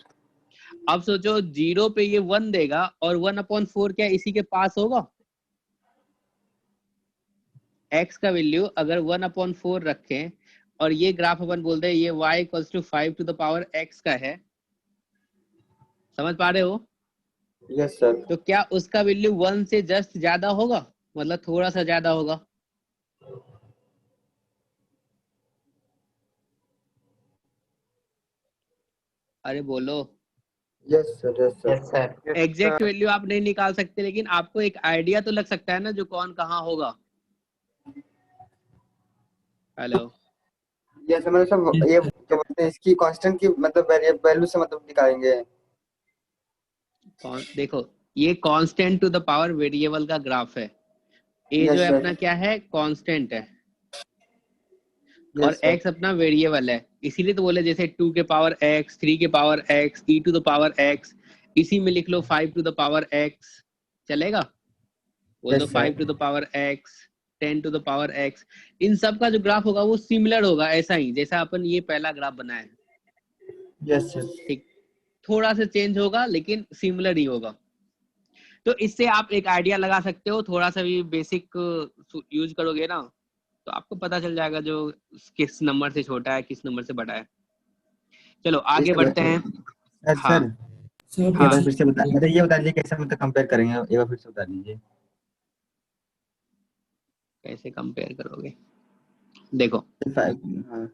Speaker 1: अब सोचो 0 पे ये 1 देगा और 1/4 क्या इसी के पास होगा? x का वैल्यू अगर 1/4 रखें और ये ग्राफ अपन बोलते हैं ये y equals to 5 to the power x का है, समझ पा रहे हो?
Speaker 8: Yes, sir.
Speaker 1: तो क्या उसका वैल्यू 1 से जस्ट ज्यादा होगा, मतलब थोड़ा सा ज्यादा होगा? अरे बोलो।
Speaker 8: Yes, sir. Yes, sir.
Speaker 2: Yes, sir.
Speaker 1: Exact value आप नहीं निकाल सकते, लेकिन आपको एक आइडिया तो लग सकता है ना जो कौन कहाँ होगा। हेलो।
Speaker 8: Yes, sir. मतलब सब ये क्या बोलते हैं इसकी कांस्टेंट की मतलब वैल्यू से मतलब निकालेंगे।
Speaker 1: देखो ये constant to the power variable का ग्राफ है। ए
Speaker 8: Yes,
Speaker 1: जो है
Speaker 8: sir.
Speaker 1: अपना क्या है, कांस्टेंट है,
Speaker 8: Yes,
Speaker 1: और
Speaker 8: sir.
Speaker 1: x अपना वेरिएबल है। इसीलिए तो बोले जैसे 2 के पावर x, 3 के power x, e to the power x, इसी में लिख लो 5 टू द पावर x, चलेगा? बोल दो
Speaker 4: Yes, sir.
Speaker 1: 5 to the power x, 10 to the power x, इन सब का जो ग्राफ होगा वो सिमिलर होगा, ऐसा ही जैसा अपन ये पहला ग्राफ बनाया है,
Speaker 8: यस सर।
Speaker 1: ठीक, थोड़ा सा चेंज होगा लेकिन सिमिलर ही होगा। तो इससे आप एक आइडिया लगा सकते हो, थोड़ा सा भी बेसिक यूज करोगे ना तो आपको पता चल जाएगा जो किस नंबर से छोटा है किस नंबर से बड़ा है। चलो आगे बढ़ते हैं।
Speaker 8: सर
Speaker 1: हाँ
Speaker 8: सर
Speaker 7: सर
Speaker 8: एक बार फिर से बता, मतलब ये बता दीजिए कैसे मतलब कंपेयर करेंगे, एक बार फिर से बता दीजिए।
Speaker 1: कैसे कंपेयर करोगे, देखो
Speaker 8: हाँ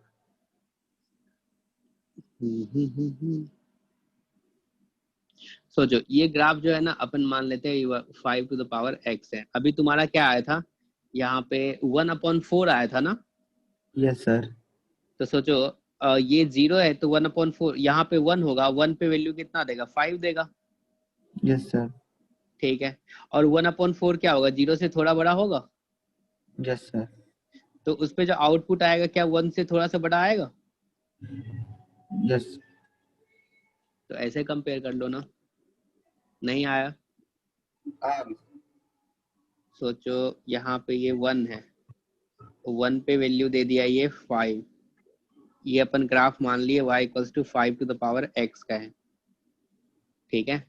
Speaker 1: सोचो ये ग्राफ जो है ना अपन मान लेते हैं 5 to the power x है। अभी तुम्हारा क्या आया था, यहाँ पे 1/4 आया था ना।
Speaker 8: Yes sir.
Speaker 1: तो सोचो ये 0 है तो 1/4, यहाँ पे 1 होगा, 1 पे वैल्यू कितना देगा, 5 देगा,
Speaker 8: यस सर।
Speaker 1: ठीक है। और 1/4 क्या होगा, 0 से थोड़ा बड़ा होगा,
Speaker 8: यस सर।
Speaker 1: तो उस पे जो आउटपुट आएगा क्या 1 से थोड़ा सा बड़ा आएगा।
Speaker 8: यस।
Speaker 1: तो ऐसे कंपेयर कर लो ना, नहीं आया। सोचो यहाँ पे ये 1 है, 1 पे वैल्यू दे दिया ये 5, ये अपन ग्राफ मान लिए y = 5 to the power x का है, ठीक है।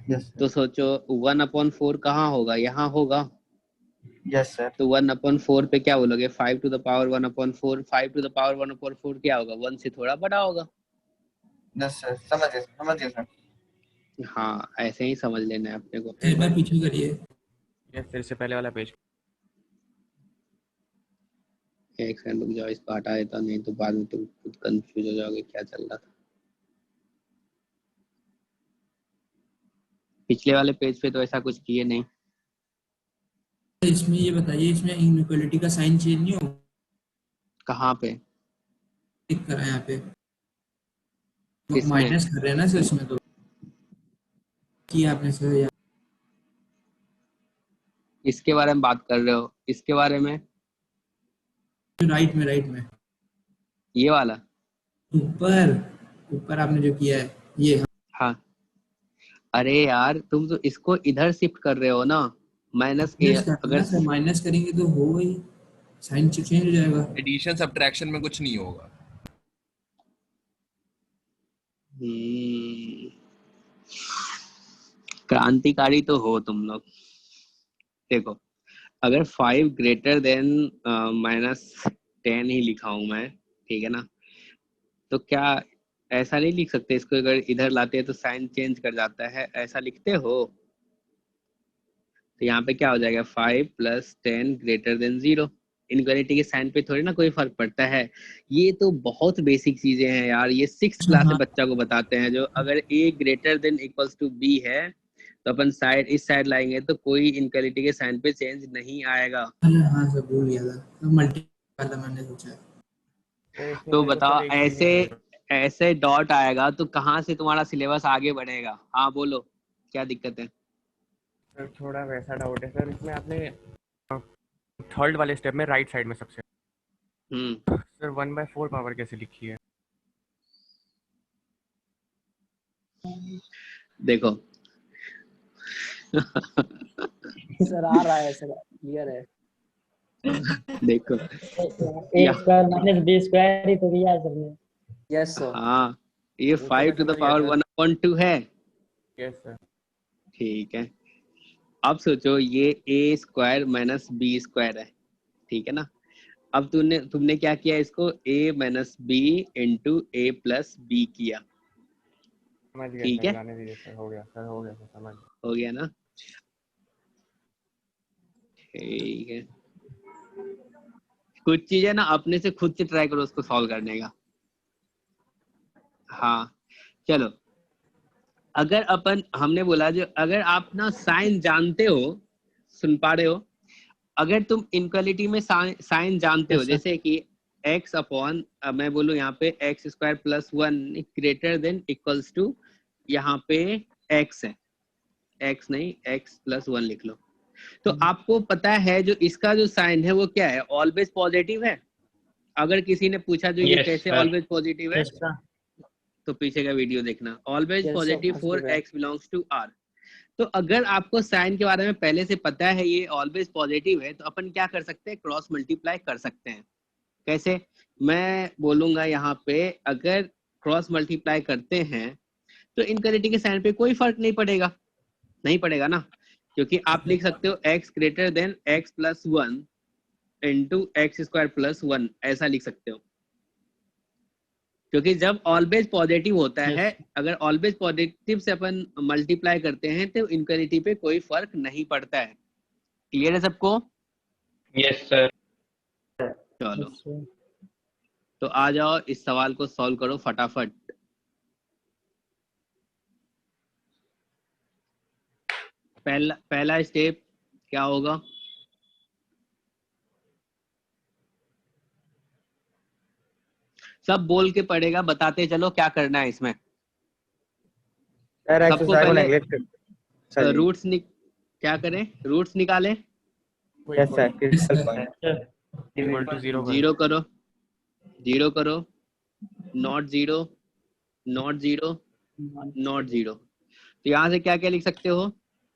Speaker 8: यस
Speaker 1: तो सोचो 1/4 कहाँ होगा, यहाँ होगा।
Speaker 8: Yes sir.
Speaker 1: तो 1/4 पे क्या बोलोगे, 5 to the power 1/4, 5 to the power 1/4 क्या होगा, 1 से थोड़ा बड़ा होगा।
Speaker 8: यस सर, समझ गए सर।
Speaker 1: हाँ ऐसे ही समझ लेना है अपने को।
Speaker 7: एक बार पीछे करिए।
Speaker 6: ये फिर से पहले वाला पेज।
Speaker 1: एक सेकंड रुक जाओ, इसको हटा देता, नहीं तो बाद में तुम खुद कंफ्यूज हो जाओगे क्या चल रहा था। पिछले वाले पेज पे तो ऐसा कुछ किए नहीं।
Speaker 7: इसमें ये बताइए, इसमें इनइक्वालिटी का साइन चेंज नहीं होगा?
Speaker 1: कहाँ पे,
Speaker 7: टिक करा यहाँ पे, तो
Speaker 1: किसमें?
Speaker 7: माइनस कर रहे हैं ना सर इसमें, तो किया आपने सर या
Speaker 1: इसके बारे में बात कर रहे हो, इसके बारे में,
Speaker 7: राइट में
Speaker 1: ये वाला
Speaker 7: ऊपर आपने जो किया है ये।
Speaker 1: हाँ। अरे यार तुम तो इसको इधर शिफ्ट कर रहे हो ना, माइनस ए, अगर
Speaker 7: माइनस करेंगे तो हो गई, साइन चेंज हो जाएगा।
Speaker 9: एडिशन सब्ट्रैक्शन में कुछ नहीं होगा।
Speaker 1: क्रांतिकारी तो हो तुम लोग। देखो अगर 5 ग्रेटर देन -10 ही लिखा हूं मैं, ठीक है ना, तो क्या ऐसा नहीं लिख सकते इसको, अगर इधर लाते हैं तो साइन चेंज कर जाता है, ऐसा लिखते हो। तो यहाँ पे क्या हो जाएगा, 5 + 10 greater than 0। इनइक्वालिटी के साइन पे थोड़ी ना कोई फर्क पड़ता है। ये तो बहुत बेसिक चीजें हैं यार, ये 6th क्लास से बच्चा को बताते हैं, जो अगर a greater than = b है तो अपन साइड इस साइड लाएंगे तो कोई इनइक्वालिटी के साइन पे चेंज नहीं आएगा।
Speaker 7: हाँ सर भूल गया था, मल्टी वाला मैंने सोचा।
Speaker 1: तो बताओ ऐसे डॉट आएगा तो कहाँ से तुम्हारा सिलेबस आगे बढ़ेगा। हाँ बोलो क्या दिक्कत है।
Speaker 6: सर थोड़ा वैसा डाउट है सर, इसमें आपने थर्ड वाले स्टेप में राइट साइड में सबसे सर 1/4 पावर कैसे लिखी है।
Speaker 1: देखो
Speaker 2: सर आ रहा है सर, क्लियर है।
Speaker 1: देखो
Speaker 2: a square minus b square ही तो दिया है सर ने। Yes sir.
Speaker 1: हाँ ये 5 to the power 1/2 है।
Speaker 6: Yes sir.
Speaker 1: ठीक है, अब सोचो ये a square minus b square है, ठीक है ना। अब तुमने क्या किया, इसको a minus b into a plus b किया, ठीक है।
Speaker 6: हो गया सर, हो गया सर, समझ
Speaker 1: हो गया ना, ठीक है। कुछ चीजें ना अपने से खुद से ट्राई करो उसको सॉल्व करने का। हाँ चलो, अगर हमने बोला जो अगर आप ना साइन जानते हो, सुन पा रहे हो, अगर तुम इनइक्वालिटी में साइन जानते हो, जैसे कि x अपॉन मैं बोलूँ यहाँ पे x² + 1 greater than equals to, यहाँ पे x है, x नहीं x + 1 लिख लो। तो आपको पता है जो इसका जो साइन है वो क्या है, ऑलवेज पॉजिटिव है। अगर किसी ने पूछा जो ये कैसे ऑलवेज पॉजिटिव है, तो पीछे का वीडियो देखना, always positive for x belongs to r। तो अगर आपको साइन के बारे में पहले से पता है ये ऑलवेज पॉजिटिव है, तो अपन क्या कर सकते हैं, क्रॉस मल्टीप्लाई कर सकते हैं। कैसे? मैं बोलूंगा यहाँ पे अगर क्रॉस मल्टीप्लाई करते हैं तो इनक्वालिटी के साइन पे कोई फर्क नहीं पड़ेगा, नहीं पड़ेगा ना, क्योंकि आप लिख सकते हो x greater than x plus 1 into x square plus 1, ऐसा लिख सकते हो। क्योंकि जब ऑलवेज पॉजिटिव होता है, अगर ऑलवेज पॉजिटिव से अपन मल्टीप्लाई करते हैं तो इनक्वालिटी पे कोई फर्क नहीं पड़ता है। क्लियर है सबको?
Speaker 3: Yes sir.
Speaker 1: चलो तो आ जाओ इस सवाल को सॉल्व करो फटाफट। पहला स्टेप क्या होगा? सब बोल के पढ़ेगा, बताते चलो क्या करना है इसमें। सबको पहले रूट्स क्या करें, रूट्स निकालें।
Speaker 8: Yes sir, critical point
Speaker 6: equal to 0
Speaker 1: zero करो, जीरो करो, not zero, not zero, not zero. तो यहाँ से क्या क्या लिख सकते हो?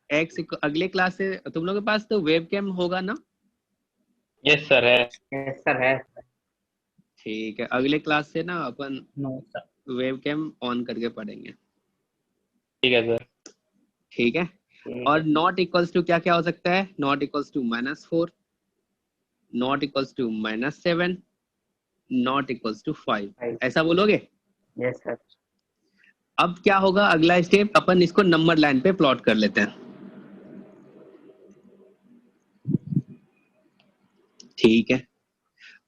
Speaker 1: एक्स अगले क्लास से तुम लोगों के पास तो वेबकैम होगा ना?
Speaker 3: यस सर है।
Speaker 8: यस सर है।
Speaker 1: ठीक है, अगले क्लास से ना अपन वेबकैम ऑन करके पढ़ेंगे।
Speaker 3: ठीक है सर।
Speaker 1: ठीक है। और नॉट इक्वल्स टू क्या क्या हो सकता है? Not equals to -4, not equals to -7, not equals to 5, ऐसा बोलोगे?
Speaker 8: Yes sir.
Speaker 1: अब क्या होगा अगला स्टेप, अपन इसको नंबर लाइन पे प्लॉट कर लेते हैं। ठीक है,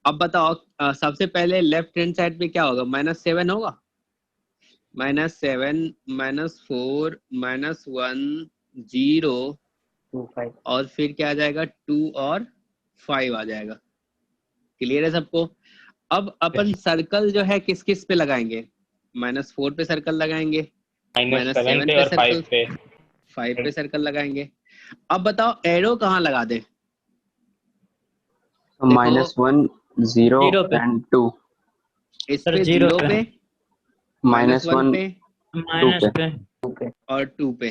Speaker 1: अब बताओ सबसे पहले लेफ्ट हैंड साइड पे क्या होगा? -7 होगा, -7, -4, -1, 0 और फिर क्या आ जाएगा? 2 और 5 आ जाएगा। क्लियर है सबको? अब अपन सर्कल जो है किस किस पे लगाएंगे? -4 पे सर्कल लगाएंगे,
Speaker 3: -7 पे और 5 पे,
Speaker 1: 5 पे सर्कल लगाएंगे। अब बताओ एरो कहाँ लगा दे?
Speaker 10: -1, 0 एंड 2।
Speaker 1: इस पे 0 पे, -1 पे,
Speaker 2: -2 पे
Speaker 1: और 2 पे।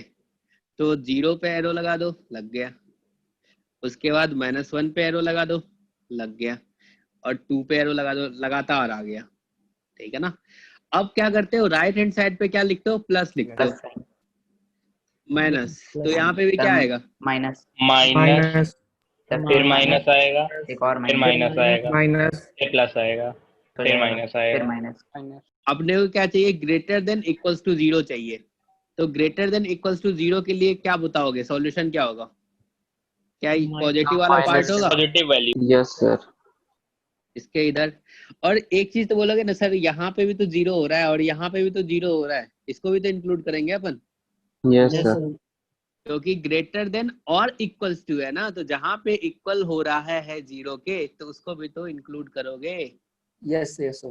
Speaker 1: तो 0 पे एरो लगा दो, लग गया। उसके बाद -1 पे एरो लगा दो, लग गया। और 2 पे एरो लगा दो, लगातार आ गया। ठीक है ना? अब क्या करते हो, राइट हैंड साइड पे क्या लिखते हो? प्लस लिखते हो, माइनस। तो यहाँ पे भी क्या आएगा?
Speaker 3: माइनस, फिर माइनस आएगा,
Speaker 8: एक और
Speaker 3: फिर माइनस आएगा,
Speaker 6: माइनस,
Speaker 3: फिर प्लस आएगा, फिर माइनस आएगा,
Speaker 8: फिर माइनस।
Speaker 1: अपने को क्या चाहिए? ग्रेटर देन इक्वल्स टू 0 चाहिए। तो ग्रेटर देन इक्वल्स टू 0 के लिए क्या बताओगे? सॉल्यूशन क्या होगा? क्या पॉजिटिव वाला पार्ट होगा?
Speaker 3: Positive value.
Speaker 10: Yes sir.
Speaker 1: इसके इधर। और एक चीज तो बोलोगे ना सर, यहाँ पे भी तो 0 हो रहा है और यहाँ पे भी तो 0 हो रहा है, इसको भी तो इंक्लूड करेंगे अपन,
Speaker 10: यस सर।
Speaker 1: क्योंकि ग्रेटर देन और इक्वल्स टू है ना, तो जहाँ पे इक्वल हो रहा है 0 के, तो उसको भी तो इंक्लूड करोगे।
Speaker 8: Yes yes.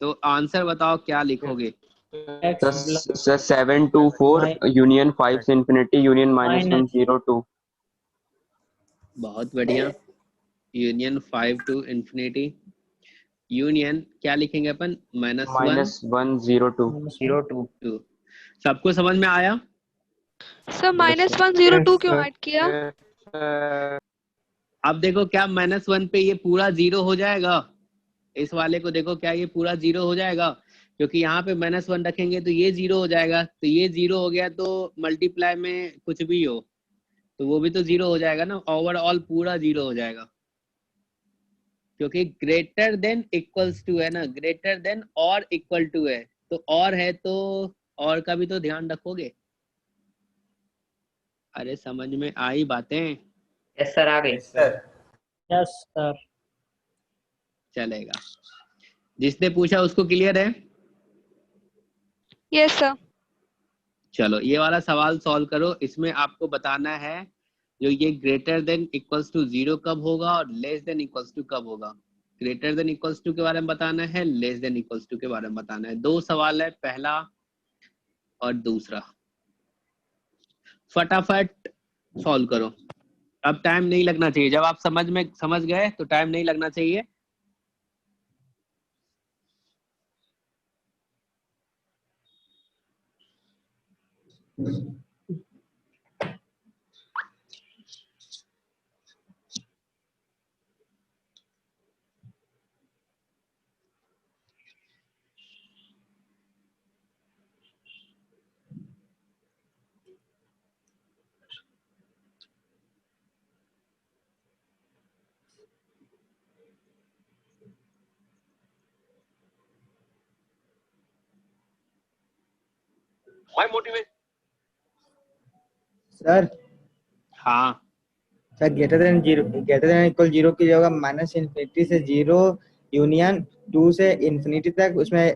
Speaker 1: तो आंसर बताओ क्या लिखोगे?
Speaker 10: 7 to 4 यूनियन 5 से इंफिनिटी यूनियन -1 0 2।
Speaker 1: बहुत बढ़िया। यूनियन 5 to इंफिनिटी यूनियन क्या लिखेंगे अपन?
Speaker 10: -1 0 2।
Speaker 1: सबको समझ में आया?
Speaker 11: सर -1 0 2 क्यों ऐड किया?
Speaker 1: अब देखो क्या -1 पे ये पूरा 0 हो जाएगा? इस वाले को देखो, क्या ये पूरा 0 हो जाएगा? क्योंकि यहाँ पे -1 रखेंगे तो ये 0 हो जाएगा। तो ये 0 हो गया, तो मल्टीप्लाई में कुछ भी हो तो वो भी तो 0 हो जाएगा ना, ओवरऑल पूरा 0 हो जाएगा। क्योंकि ग्रेटर देन इक्वल्स टू है ना, ग्रेटर देन और इक्वल टू है, तो और है तो और का भी तो ध्यान रखोगे। अरे समझ में आई बातें?
Speaker 8: यस सर, आ गई।
Speaker 2: Yes sir.
Speaker 1: चलेगा। जिसने पूछा उसको क्लियर है?
Speaker 11: Yes sir.
Speaker 1: चलो ये वाला सवाल सॉल्व करो। इसमें आपको बताना है जो ये ग्रेटर देन इक्वल्स टू 0 कब होगा और लेस देन इक्वल्स टू कब होगा। ग्रेटर देन इक्वल्स टू के बारे में बताना है, लेस देन इक्वल्स टू के बारे में बताना है। 2 सवाल है, पहला और दूसरा। फटाफट सॉल्व करो, अब टाइम नहीं लगना चाहिए। जब आप समझ गए तो टाइम नहीं लगना चाहिए।
Speaker 8: सर
Speaker 1: हाँ
Speaker 8: sir greater than equal zero की जगह माइनस इन्फिनिटी से जीरो यूनियन 2 से इन्फिनिटी तक, उसमें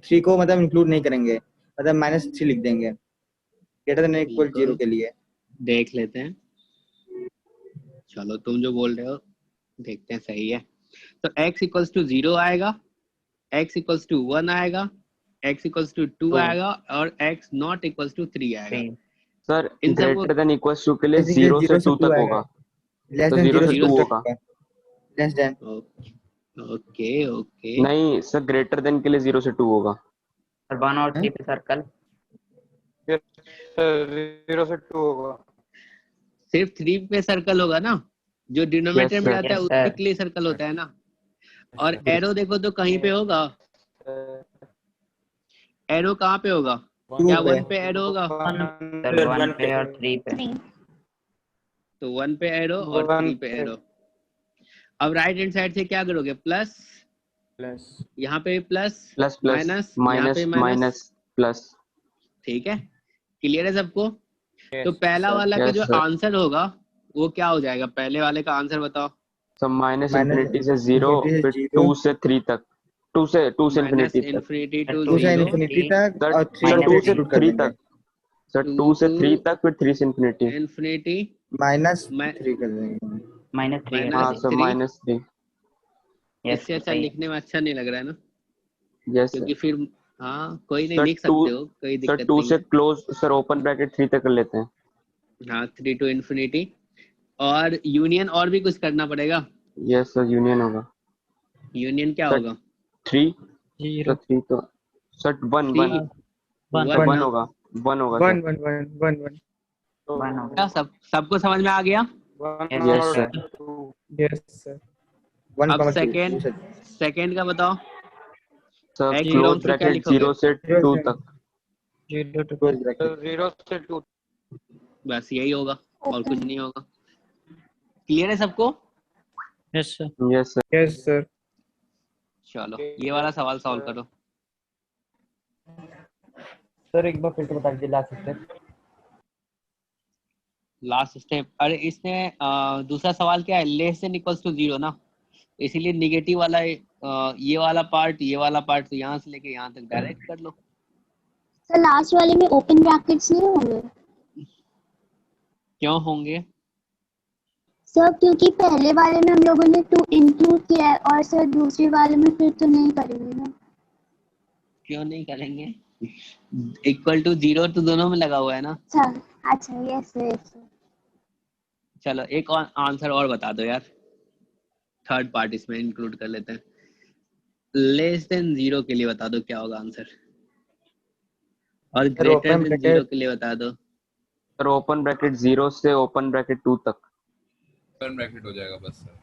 Speaker 8: 3 को मतलब इंक्लूड नहीं करेंगे, मतलब -3 लिख देंगे ग्रेटर देन इक्वल जीरो के लिए।
Speaker 1: देख लेते हैं, चलो तुम जो बोल रहे हो देखते हैं सही है। तो x इक्वल्स टू 0 आएगा, x इक्वल्स टू 1 आएगा, x इक्वल्स टू 2 आएगा और x नॉट इक्वल्स टू 3 आएगा।
Speaker 10: सर
Speaker 1: इन सबको
Speaker 10: ग्रेटर देन इक्वल्स टू के लिए 0 से 2 तक होगा,
Speaker 8: लेस
Speaker 10: तो
Speaker 8: देन
Speaker 10: 0
Speaker 8: जीरो
Speaker 10: से 2 होगा।
Speaker 8: लेस देन
Speaker 1: ओके ओके
Speaker 10: नहीं सर, ग्रेटर देन के लिए 0 से 2 होगा।
Speaker 2: 1 और 3 पे सर्कल
Speaker 3: 0 से 2 होगा।
Speaker 1: सिर्फ 3 पे सर्कल होगा ना, जो डिनोमिनेटर में आता है उसके के लिए सर्कल होता है ना। और एरो देखो तो कहीं पे होगा, एरो कहाँ पे होगा? क्या 1 पे एरो होगा?
Speaker 2: 1 पे और 3 पे।
Speaker 1: तो 1 पे एरो और 3 पे एरो। अब राइट हैंड साइड से क्या करोगे? प्लस, यहाँ पे प्लस
Speaker 10: प्लस
Speaker 1: माइनस, यहाँ पे
Speaker 10: माइनस प्लस।
Speaker 1: ठीक है, क्लियर है सबको? तो पहला वाला का जो आंसर होगा वो क्या हो जाएगा? पहले वाले का आंसर बताओ।
Speaker 10: तो माइनस इन्फिनिटी से 0 फिर 2 से 3 तक, 2 से इन्फिनिटी तक,
Speaker 1: इन्फिनिटी टू
Speaker 8: 2 से
Speaker 1: 0
Speaker 8: इन्फिनिटी तक और
Speaker 10: 3
Speaker 8: 2
Speaker 10: से 3 तक, सर 2 से 3 तक फिर 3 से इन्फिनिटी,
Speaker 1: इन्फिनिटी
Speaker 8: -3 कर देंगे।
Speaker 2: -3
Speaker 10: हाँ सर -3।
Speaker 1: इससे अच्छा लिखने में अच्छा नहीं लग रहा है ना,
Speaker 10: यस
Speaker 1: क्योंकि फिर हाँ कोई नहीं
Speaker 10: सर,
Speaker 1: लिख सकते हो, कोई दिक्कत
Speaker 10: सर 2
Speaker 1: नहीं
Speaker 10: से
Speaker 1: है।
Speaker 10: क्लोज सर ओपन ब्रैकेट 3 तक कर लेते हैं।
Speaker 1: हाँ 3 टू इन्फिनिटी और यूनियन और भी कुछ करना पड़ेगा।
Speaker 10: यस सर यूनियन होगा।
Speaker 1: यूनियन क्या
Speaker 10: सर,
Speaker 1: होगा?
Speaker 10: 3 सर 3 तो सर 1 होगा, 1 होगा सर।
Speaker 6: 1
Speaker 1: क्या सबको समझ में आ गया?
Speaker 10: Yes sir.
Speaker 6: Yes sir.
Speaker 1: अब सेकंड का बताओ।
Speaker 10: Sir
Speaker 1: X
Speaker 10: close
Speaker 1: belongs to क्या
Speaker 10: ब्रैकेट
Speaker 1: लिखोगे?
Speaker 10: 0 से 2 तक,
Speaker 3: 0 से 2
Speaker 1: बस यही होगा और कुछ नहीं होगा। क्लियर है सबको?
Speaker 2: Yes sir.
Speaker 10: Yes sir.
Speaker 6: Yes sir.
Speaker 1: चलो ये वाला सवाल सॉल्व करो।
Speaker 2: सर एक बार फिर से बता दीजिए लास्ट स्टेप।
Speaker 1: लास्ट स्टेप, अरे इसमें दूसरा सवाल क्या है? लेस देन इक्वल्स टू 0 ना, इसीलिए निगेटिव वाला ये वाला पार्ट तो यहाँ से लेके यहाँ तक डायरेक्ट कर लो।
Speaker 5: सर लास्ट वाले में ओपन ब्रैकेट्स नहीं होंगे?
Speaker 1: क्यों होंगे?
Speaker 5: सर क्योंकि पहले वाले में हम लोगों ने 2 इंक्लूड किया है और सर दूसरे वाले में फिर तो नहीं करेंगे ना।
Speaker 1: क्यों नहीं करेंगे? इक्वल टू 0 तो दोनों में लगा हुआ है ना।
Speaker 5: सर अच्छा यस यस।
Speaker 1: चलो एक और आंसर और बता दो यार, थर्ड पार्ट इसमें इंक्लूड कर लेते हैं। लेस देन 0 के लिए बता दो क्या होगा आंसर, और ग्रेटर देन 0 के लिए बता दो।
Speaker 10: सर ओपन ब्रैकेट 0 से ओपन ब्रैकेट 2 तक,
Speaker 9: ओपन ब्रैकेट हो जाएगा बस सर।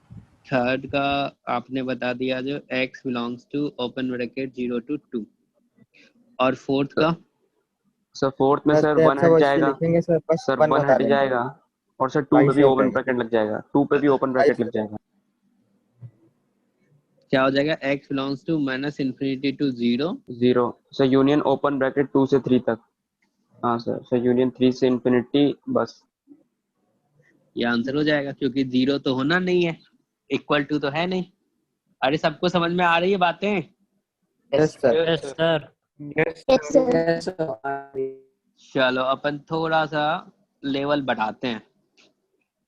Speaker 1: थर्ड का आपने बता दिया जो x belongs to open bracket 0 to 2, और फोर्थ का?
Speaker 10: सर फोर्थ में सर 1 हट जाएगा, सर 1 हट जाएगा और सर 2 पे भी ओपन ब्रैकेट लग जाएगा, 2 पे भी ओपन ब्रैकेट लग जाएगा।
Speaker 1: क्या हो जाएगा? x belongs to -infinity to 0
Speaker 10: sir union open bracket 2 से 3 तक। हाँ सर यूनियन 3 से इन्फिनिटी, बस
Speaker 1: ये आंसर हो जाएगा, क्योंकि 0 तो होना नहीं है, इक्वल टू तो है नहीं। अरे सबको समझ में आ रही है बातें?
Speaker 8: Yes sir.
Speaker 2: Yes sir.
Speaker 5: Yes sir.
Speaker 1: चलो अपन थोड़ा सा लेवल बढ़ाते हैं,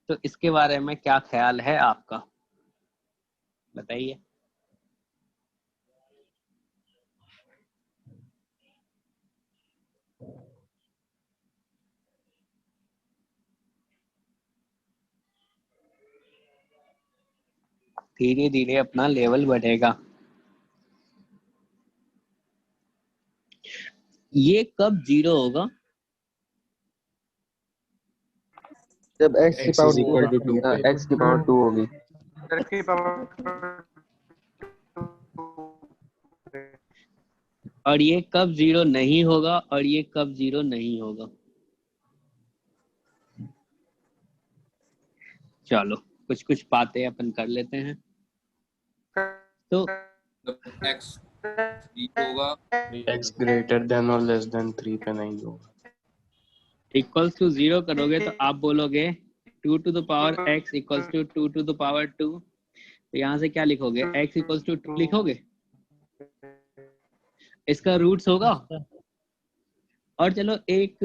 Speaker 1: तो इसके बारे में क्या ख्याल है आपका, बताइए। धीरे धीरे अपना लेवल बढ़ेगा। ये कब 0 होगा?
Speaker 8: जब x की
Speaker 10: x
Speaker 8: power
Speaker 10: is equal to 2 x की पावर 2 होगी।
Speaker 6: x की पावर
Speaker 1: और ये कब 0 नहीं होगा और ये कब 0 नहीं होगा? चलो कुछ कुछ बातें अपन कर लेते हैं। तो
Speaker 9: x 3 होगा,
Speaker 3: x greater than or less than 3 पे नहीं होगा।
Speaker 1: इक्वल्स टू 0 करोगे तो आप बोलोगे 2 to the power x equals to 2 to the power 2। तो यहाँ से क्या लिखोगे? x इक्वल्स टू 2 लिखोगे, इसका रूट्स होगा। और चलो एक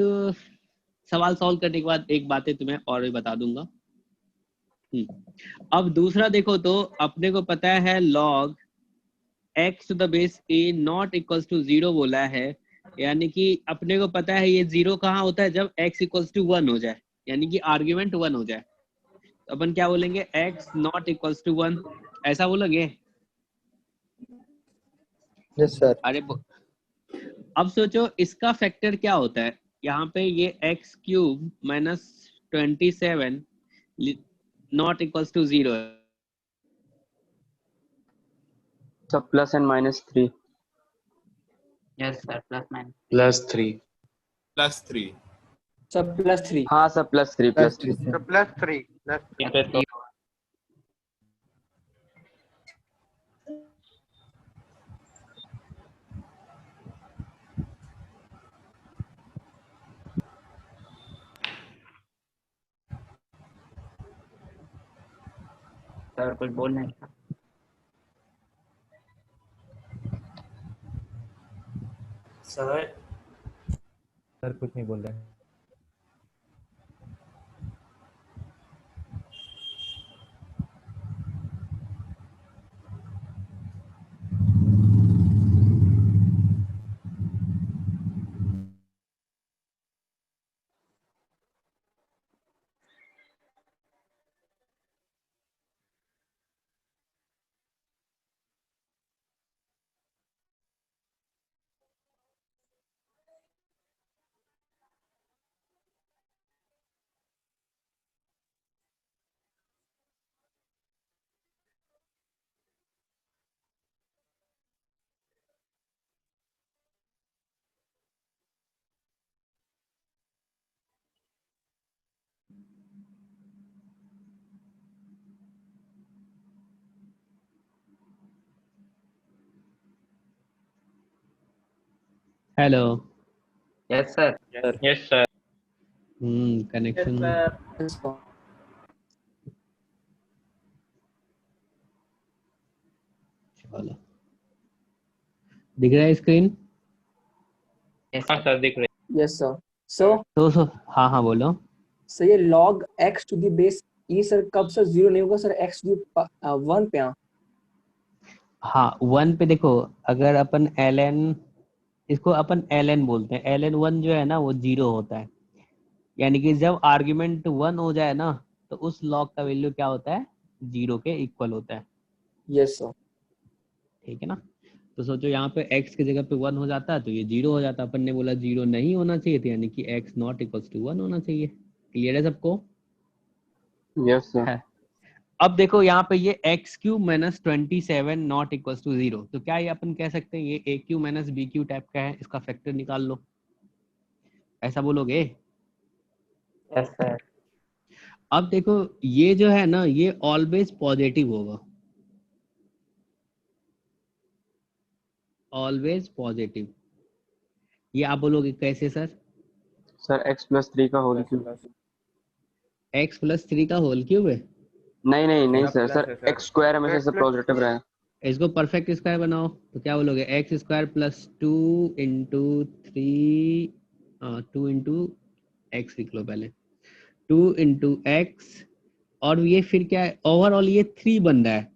Speaker 1: सवाल सॉल्व करने के बाद एक बातें तुम्हें और भी बता दूंगा। अब दूसरा देखो तो अपने को पता है log x to the base a not equals to 0 बोला है, यानी कि अपने को पता है ये 0 कहाँ होता है? जब x इक्वल्स टू 1 हो जाए, यानी कि आर्ग्यूमेंट 1 हो जाए। तो अपन क्या बोलेंगे? x not equals to 1, ऐसा बोलोगे?
Speaker 8: Yes sir.
Speaker 1: अरे अब सोचो इसका फैक्टर क्या होता है? यहाँ पे ये x cube minus 27 not equals to 0 है।
Speaker 10: सब plus and minus 3।
Speaker 2: Yes sir, plus minus
Speaker 9: plus 3
Speaker 2: सब प्लस 3।
Speaker 10: हाँ सब प्लस 3
Speaker 6: प्लस 3
Speaker 2: सर कुछ बोलना है?
Speaker 6: सर कुछ नहीं बोल रहे हैं।
Speaker 1: Hello.
Speaker 2: Yes sir.
Speaker 3: Yes sir.
Speaker 1: Connection चलो दिख रहा है स्क्रीन?
Speaker 3: हाँ सर दिख रही।
Speaker 2: Yes sir. सो
Speaker 1: तो हाँ हाँ बोलो।
Speaker 2: सर ये log x to the base e sir कब सर 0 नहीं होगा सर? x to 1 पे
Speaker 1: हाँ 1 पे देखो, अगर अपन ln, इसको अपन ln बोलते हैं, ln 1 जो है ना वो 0 होता है, यानी कि जब आर्ग्यूमेंट 1 हो जाए ना तो उस लॉग का वैल्यू क्या होता है? 0 के इक्वल होता है।
Speaker 2: Yes sir.
Speaker 1: ठीक है ना? तो सोचो यहाँ पे x की जगह पे 1 हो जाता है तो ये 0 हो जाता। अपन ने बोला 0 नहीं होना चाहिए था, यानी कि x नॉट इक्वल्स टू 1 होना चाहिए। क्लियर है सबको?
Speaker 10: Yes sir.
Speaker 1: अब देखो यहाँ पे ये x cube minus 27 not equals to 0, तो क्या ये अपन कह सकते हैं ये a cube minus b cube type का है, इसका फैक्टर निकाल लो, ऐसा बोलोगे?
Speaker 2: Yes sir.
Speaker 1: अब देखो ये जो है ना ये ऑलवेज पॉजिटिव होगा, ऑलवेज पॉजिटिव। ये आप बोलोगे कैसे सर?
Speaker 10: सर x प्लस 3 का होल क्यूब।
Speaker 1: x प्लस 3 का होल क्यूब है?
Speaker 10: नहीं सर, सर x स्क्वायर हमेशा से पॉजिटिव रहा है।
Speaker 1: इसको परफेक्ट स्क्वायर बनाओ तो क्या बोलोगे? x square plus 2 into 3 2 into x लिख लो पहले, 2 इंटू एक्स, और ये फिर क्या है? ओवरऑल ये 3 बन रहा है,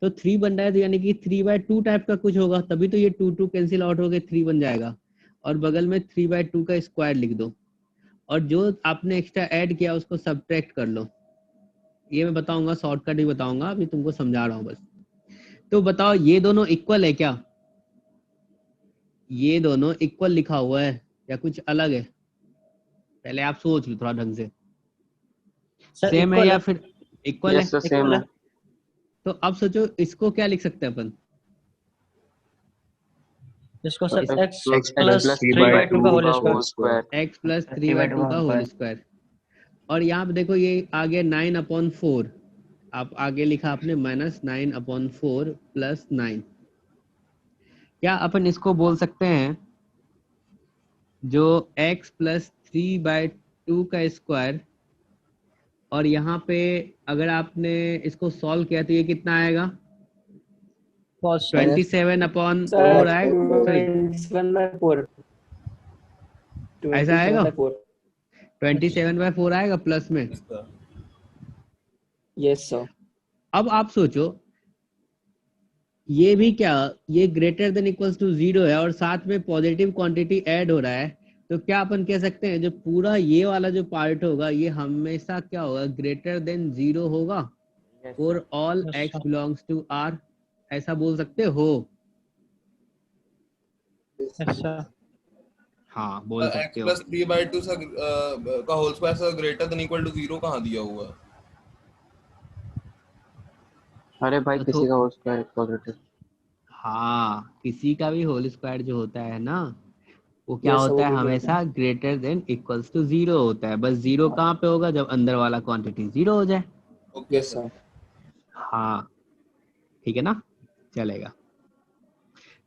Speaker 1: तो 3 बन रहा है तो यानी कि 3/2 टाइप का कुछ होगा, तभी तो ये 2 कैंसिल आउट हो गए 3 बन जाएगा, और बगल में 3/2 का स्क्वायर लिख दो, और जो आपने एक्स्ट्रा ऐड किया उसको सब्ट्रैक्ट कर लो। ये मैं बताऊंगा, शॉर्टकट ही बताऊंगा, अभी तुमको समझा रहा हूँ बस। तो बताओ ये दोनों इक्वल है क्या? ये दोनों इक्वल लिखा हुआ है या कुछ अलग है? पहले आप सोच लो थोड़ा ढंग से। सेम है या फिर इक्वल है?
Speaker 10: यस सर सेम है।
Speaker 1: तो अब सोचो इसको क्या लिख सकते हैं अपन?
Speaker 12: इसको सर
Speaker 10: x
Speaker 12: x प्लस 3/2 का होल स्क्वायर।
Speaker 1: x प्लस 3/2 का होल स्क्वायर। और यहाँ पे देखो ये आ गया 9/4, आप आगे लिखा आपने -9/4 प्लस 9। क्या अपन इसको बोल सकते हैं जो x प्लस 3/2 का स्क्वायर, और यहाँ पे अगर आपने इसको सॉल्व किया तो ये कितना आएगा? 27/4 आएगा, सॉरी
Speaker 2: 27/4
Speaker 1: ऐसा आएगा, 27/4 आएगा प्लस में।
Speaker 2: Yes sir.
Speaker 1: अब आप सोचो ये भी क्या, ये ग्रेटर देन इक्वल्स टू 0 है और साथ में पॉजिटिव क्वांटिटी ऐड हो रहा है, तो क्या अपन कह सकते हैं जो पूरा ये वाला जो पार्ट होगा ये हमेशा क्या होगा? ग्रेटर देन 0 होगा for all x belongs to r, ऐसा बोल सकते हो?
Speaker 12: अच्छा
Speaker 1: हाँ बोल सकते हो।
Speaker 9: x + 3/2 का whole square sir greater than equal to 0 कहाँ दिया हुआ है?
Speaker 10: अरे भाई किसी का होल स्क्वायर पॉजिटिव।
Speaker 1: हाँ किसी का भी होल स्क्वायर जो होता है ना वो क्या होता है? हमेशा ग्रेटर देन इक्वल्स टू 0 होता है। बस 0 कहाँ पे होगा? जब अंदर वाला क्वांटिटी 0 हो जाए।
Speaker 9: Okay sir.
Speaker 1: हाँ ठीक है ना, चलेगा।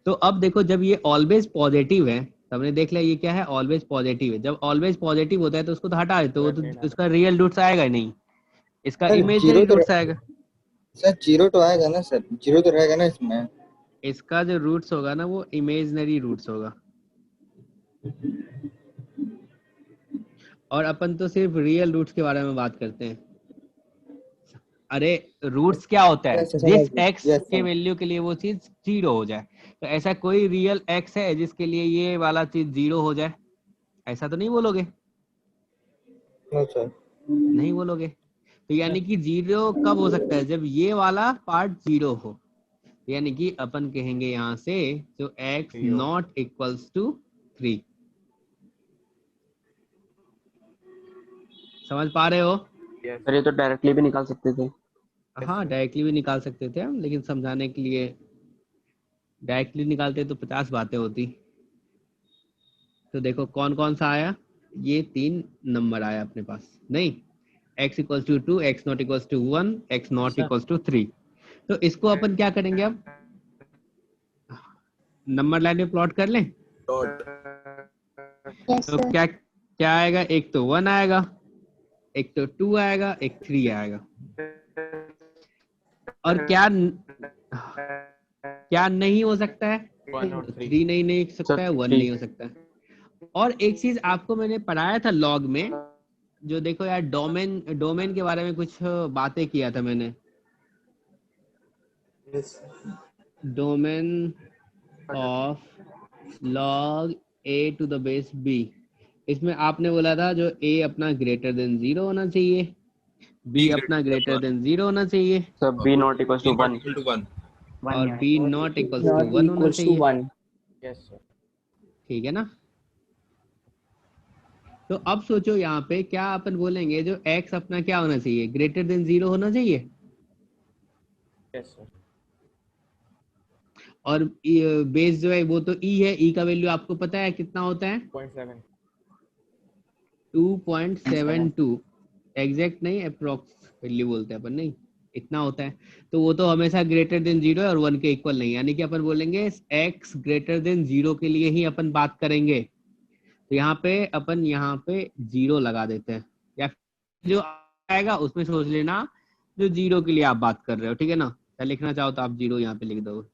Speaker 1: तो अब देखो जब ये ऑलवेज पॉजिटिव है, हमने देख लिया ये क्या है? ऑलवेज पॉजिटिव है। जब ऑलवेज पॉजिटिव होता है तो उसको तो हटा देते हो, तो उसका रियल रूट्स आएगा नहीं, इसका इमेजिनरी रूट्स आएगा।
Speaker 8: सर 0 तो आएगा ना सर, 0 तो रहेगा ना इसमें।
Speaker 1: इसका जो रूट्स होगा ना वो इमेजिनरी रूट्स होगा, और अपन तो सिर्फ रियल रूट्स के बारे में बात करते हैं। अरे रूट्स क्या होता है? जिस x के वैल्यू के लिए वो चीज 0 हो जाए। तो ऐसा कोई रियल x है जिसके लिए ये वाला चीज 0 हो जाए? ऐसा तो नहीं बोलोगे? नहीं बोलोगे। तो यानी कि 0 कब हो सकता है? जब ये वाला पार्ट 0 हो। यानी कि अपन कहेंगे यहाँ से जो x नॉट इक्वल्स टू 3। समझ पा रहे हो?
Speaker 10: सर ये तो डायरेक्टली भी निकाल सकते थे।
Speaker 1: हाँ डायरेक्टली भी निकाल सकते थे हम, लेकिन समझाने के लिए डायरेक्टली निकालते तो 50 बातें होती। तो देखो कौन कौन सा आया, ये 3 नंबर आया अपने पास। नहीं, x equals to 2, x not equals to 1, x not equals to 3। तो इसको अपन क्या करेंगे? अब नंबर लाइन में प्लॉट कर लें। तो क्या क्या आएगा? एक तो 1 आएगा, एक तो 2 आएगा, एक 3 आएगा। और क्या क्या नहीं हो सकता है? 3 नहीं हो सकता है, 1 नहीं हो सकता है। और एक चीज आपको मैंने पढ़ाया था लॉग में, जो देखो यार डोमेन के बारे में कुछ बातें किया था मैंने। Domain of log a to the base b, इसमें आपने बोला था जो a अपना ग्रेटर देन 0 होना चाहिए, b अपना ग्रेटर देन 0 होना चाहिए,
Speaker 10: sir b not equals to 1
Speaker 1: और b नॉट इक्वल्स टू 1 होना चाहिए।
Speaker 6: Yes sir.
Speaker 1: ठीक है ना? तो अब सोचो यहाँ पे क्या अपन बोलेंगे, जो x अपना क्या होना चाहिए? ग्रेटर देन 0 होना चाहिए।
Speaker 6: Yes sir.
Speaker 1: और बेस जो है वो तो e है, e का वैल्यू आपको पता है कितना होता है? 2.72। एग्जैक्ट नहीं, अप्रोक्स वैल्यू बोलते हैं अपन, नहीं इतना होता है। तो वो तो हमेशा ग्रेटर देन 0 है और 1 के इक्वल नहीं, यानी कि अपन बोलेंगे x ग्रेटर देन 0 के लिए ही अपन बात करेंगे। तो यहाँ पे अपन यहाँ पे 0 लगा देते हैं, या जो आएगा उसमें सोच लेना जो 0 के लिए आप बात कर रहे हो। ठीक है ना? या लिखना चाहो तो आप 0 यहाँ पे लिख दो,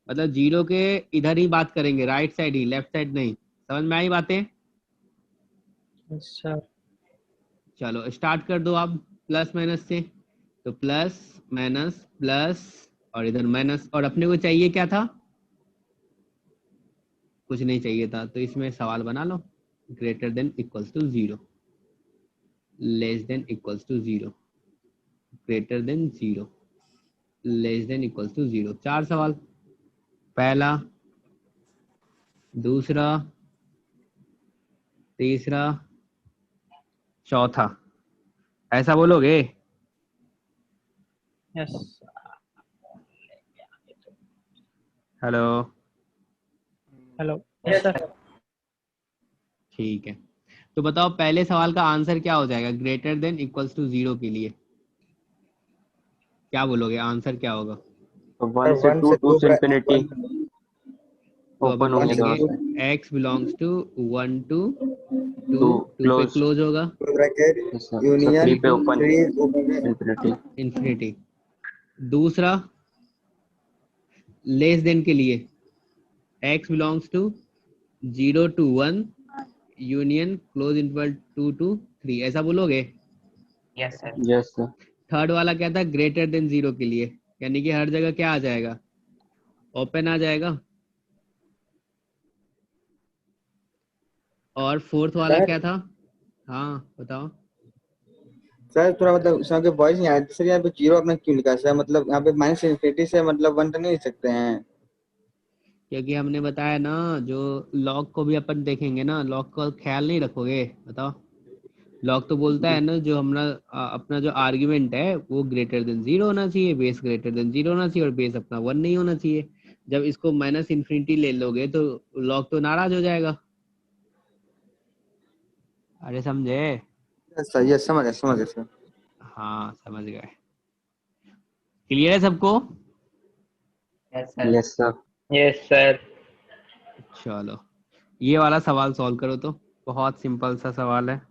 Speaker 1: मतलब 0 के इधर ही बात करेंगे, राइट साइड ही, लेफ्ट साइड नहीं। समझ में आई बातें?
Speaker 12: अच्छा
Speaker 1: चलो स्टार्ट कर दो आप प्लस माइनस से। तो प्लस माइनस प्लस और इधर माइनस, और अपने को चाहिए क्या था? कुछ नहीं चाहिए था, तो इसमें सवाल बना लो, greater than equals to 0, less than equals to 0, greater than 0, less than equals to 0। 4 सवाल, पहला, दूसरा, तीसरा, चौथा। ऐसा बोलोगे?
Speaker 12: Yes
Speaker 1: hello,
Speaker 12: hello yes sir
Speaker 1: ठीक है। तो बताओ पहले सवाल का आंसर क्या हो जाएगा ग्रेटर देन इक्वल्स टू 0 के लिए? क्या बोलोगे, आंसर क्या होगा?
Speaker 10: तो 1 से 2, 2 से इंफिनिटी
Speaker 1: तो अपन
Speaker 10: ओपन हो गया।
Speaker 1: बोलेंगे x बिलोंग्स टू 1 टू 2,
Speaker 10: 2
Speaker 1: 2 पे
Speaker 10: क्लोज
Speaker 1: क्लोज होगा,
Speaker 10: यूनियन 3 पे ओपन इंफिनिटी।
Speaker 1: इंफिनिटी। दूसरा लेस देन के लिए x belongs to 0 to 1 union close interval 2 to 3, ऐसा बोलोगे?
Speaker 10: Yes sir.
Speaker 1: थर्ड वाला क्या था, ग्रेटर देन 0 के लिए, यानी कि हर जगह क्या आ जाएगा, ओपन आ जाएगा। और फोर्थ वाला क्या था? हाँ बताओ।
Speaker 8: सर थोड़ा मतलब सर के वॉइस नहीं आ रहा सर, यहाँ पे 0 अपना क्यों लिखा है सर? मतलब यहाँ पे माइनस इनफिनिटी से मतलब 1 तो नहीं लिख सकते हैं?
Speaker 1: क्योंकि हमने बताया ना, जो लॉग को भी अपन देखेंगे ना, लॉग का ख्याल नहीं रखोगे? बताओ। लॉग तो बोलता है ना, जो हमारा अपना जो आर्ग्यूमेंट है वो ग्रेटर देन 0 होना चाहिए, बेस ग्रेटर देन 0 होना चाहिए और बेस अपना 1 नहीं होना चाहिए। जब इसको माइनस इन्फिनिटी ले लोगे तो लॉग तो नाराज हो जाएगा। अरे समझे?
Speaker 8: सर ये समझ गए सर।
Speaker 1: हाँ समझ गए। क्लियर है सबको?
Speaker 10: Yes sir.
Speaker 3: Yes sir.
Speaker 1: चलो ये वाला सवाल सॉल्व करो। तो बहुत सिंपल सा सवाल है।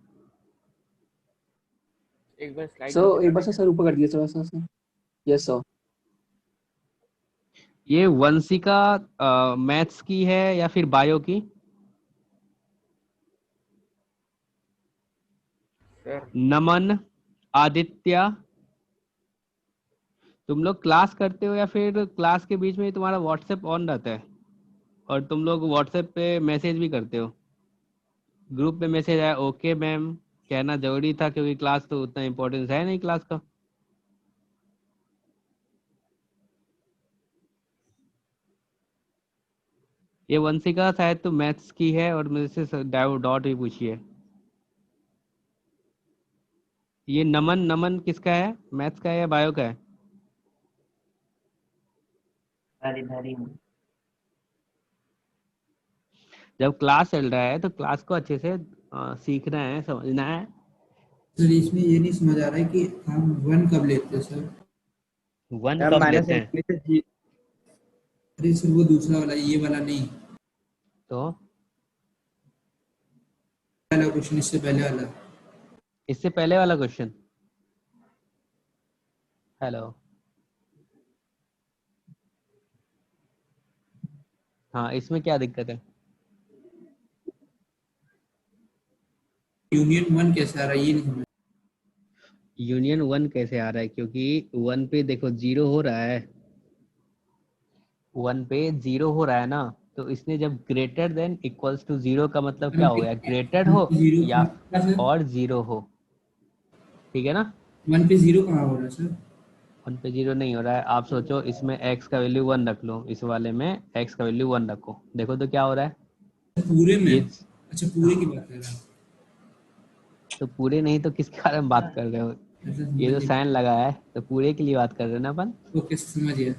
Speaker 6: एक बार स्लाइड
Speaker 2: सो
Speaker 6: नीचे
Speaker 2: एक
Speaker 6: कर
Speaker 2: बार सर ऊपर कर दिया थोड़ा सा सर। Yes sir.
Speaker 1: ये वंशिका मैथ्स की है या फिर बायो की?
Speaker 6: सर
Speaker 1: नमन, आदित्य, तुम लोग क्लास करते हो या फिर क्लास के बीच में ही तुम्हारा व्हाट्सएप ऑन रहता है और तुम लोग व्हाट्सएप पे मैसेज भी करते हो? ग्रुप पे मैसेज आया ओके मैम कहना जरूरी था, क्योंकि क्लास तो उतना इम्पोर्टेंस है नहीं क्लास का। ये वंशिका शायद तो मैथ्स की है और मेरे से डॉट भी पूछी है। ये नमन, नमन किसका है, मैथ्स का है या बायो का है? जब क्लास चल रहा है तो क्लास को अच्छे से सीखना है, समझना है।
Speaker 7: सर इसमें ये नहीं समझ आ रहा है कि हम 1 कब लेते हैं सर?
Speaker 1: 1 कब लेते हैं?
Speaker 7: अरे सर वो दूसरा वाला, ये वाला नहीं,
Speaker 1: तो
Speaker 7: पहला क्वेश्चन इससे पहले वाला।
Speaker 1: इससे पहले वाला क्वेश्चन। हेलो, हाँ इसमें क्या दिक्कत है?
Speaker 7: यूनियन 1 कैसे आ रहा है ये नहीं समझ।
Speaker 1: यूनियन 1 कैसे आ रहा है, क्योंकि 1 पे देखो 0 हो रहा है, 1 पे 0 हो रहा है ना, तो इसने जब ग्रेटर देन इक्वल्स टू 0 का मतलब क्या हो गया, ग्रेटर हो या और 0 हो, ठीक है ना?
Speaker 7: 1 पे 0 कहाँ हो रहा है सर?
Speaker 1: 1 पे 0 नहीं हो रहा है। आप सोचो इसमें x का वैल्यू 1 रख लो, इस वाले में x का वैल्यू 1 रखो, देखो तो क्या हो रहा है।
Speaker 7: पूरे में?
Speaker 1: ये
Speaker 7: अच्छा पूरे की बात कर रहा है।
Speaker 1: तो पूरे नहीं तो किसके बारे में बात कर रहे हो? ये जो साइन लगा है तो पूरे के लिए बात कर रहे हैं ना अपन।
Speaker 7: ओके समझ गया।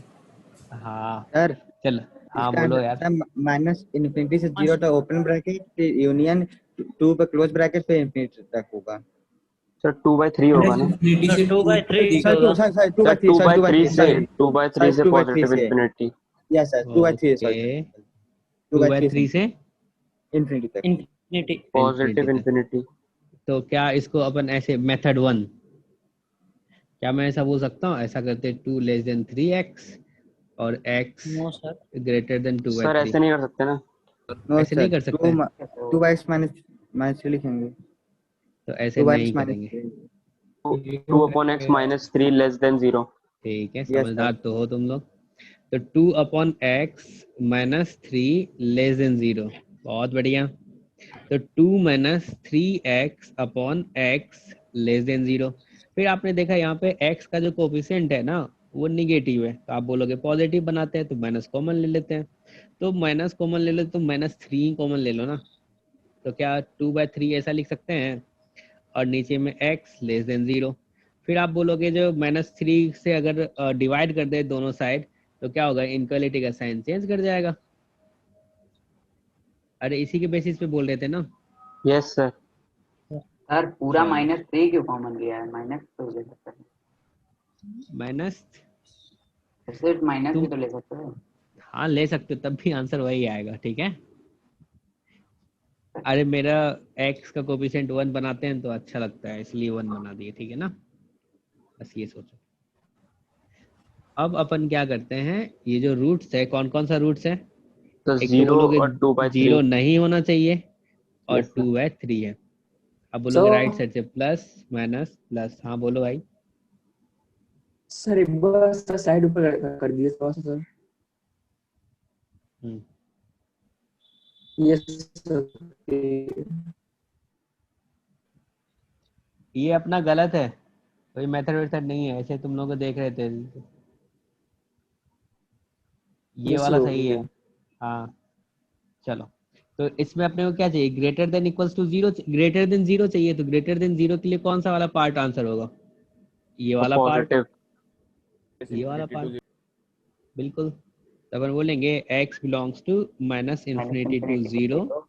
Speaker 1: हाँ
Speaker 8: सर
Speaker 1: चल, हाँ बोलो यार।
Speaker 8: माइनस इन्फिनिटी से 0 तक ओपन ब्रैकेट, फिर यूनियन 2 पे क्लोज ब्रैकेट, फिर इन्फिनिटी तक होगा।
Speaker 10: सर 2/3 होगा ना?
Speaker 12: 2/3
Speaker 8: सर
Speaker 10: 2/3 से 2/3 से
Speaker 8: 2/3
Speaker 10: पॉजिटिव
Speaker 8: से
Speaker 10: इंफिनिटी।
Speaker 8: यस सर 2/3
Speaker 1: ओके,
Speaker 8: 2/3
Speaker 1: से
Speaker 8: इन्फिनिटी तक।
Speaker 12: Infinity
Speaker 10: positive infinity.
Speaker 1: तो क्या इसको अपन ऐसे मेथड 1, क्या मैं ऐसा बोल सकता हूँ, ऐसा करते 2 लेस देन 3x और x
Speaker 12: no sir,
Speaker 1: greater than 2/3?
Speaker 10: Sir ऐसे नहीं कर सकते ना।
Speaker 1: ऐसे नहीं कर सकते?
Speaker 8: 2x माइनस 3 लिखेंगे,
Speaker 1: तो ऐसे नहीं करेंगे।
Speaker 10: 2/x - 3 less than 0।
Speaker 1: ठीक है, समझदार तो हो तुम लोग। तो 2/x - 3 लेस देन 0, बहुत बढ़िया। तो 2 - 3x/x लेस देन 0। फिर आपने देखा यहाँ पे x का जो कोफिशिएंट है ना वो निगेटिव है, तो आप बोलोगे पॉजिटिव बनाते हैं तो माइनस कॉमन ले लेते हैं। तो माइनस कॉमन ले लो तो -3 कॉमन ले लो ना। तो क्या 2/3 ऐसा लिख सकते हैं? और नीचे में x लेस देन 0। फिर आप बोलोगे जो -3 से अगर डिवाइड कर दे दोनों साइड तो क्या होगा, इनक्वालिटी का साइन चेंज कर जाएगा। अरे इसी के बेसिस पे बोल रहे थे ना।
Speaker 10: Yes sir.
Speaker 13: सर पूरा
Speaker 1: चलो।
Speaker 13: -3 क्यों कॉमन लिया है? माइनस तो ले सकते हैं,
Speaker 1: माइनस
Speaker 13: सिर्फ माइनस
Speaker 1: तुम
Speaker 13: भी तो ले सकते हो।
Speaker 1: हाँ ले सकते हो, तब भी आंसर वही आएगा। ठीक है, अरे मेरा x का कोफिशिएंट 1 बनाते हैं तो अच्छा लगता है, इसलिए 1 बना दिए। ठीक है ना, बस ये सोचो। अब अपन क्या करते हैं, ये जो रूट्स है, कौन कौन सा रूट्स है?
Speaker 10: तो
Speaker 1: एक तो
Speaker 10: 0
Speaker 1: बोलोगे
Speaker 10: और 2/3।
Speaker 1: 0 नहीं होना चाहिए और
Speaker 10: Yes, sir.
Speaker 1: 2/3 है। अब बोलोगे राइट साइड से प्लस माइनस प्लस। हाँ बोलो भाई।
Speaker 2: सर एक बार साइड ऊपर कर दिए थोड़ा सा सर। Yes sir.
Speaker 1: ये अपना गलत है, कोई मेथड वेथड नहीं है, ऐसे तुम लोग देख रहे थे। ये वाला सही है। हाँ चलो, तो इसमें अपने को क्या चाहिए, greater than equals to 0, greater than 0 चाहिए। तो ग्रेटर देन 0 के लिए कौन सा वाला पार्ट आंसर होगा? ये वाला पार्ट, ये वाला पार्ट, बिल्कुल। तो अपन बोलेंगे x belongs to -∞ to 0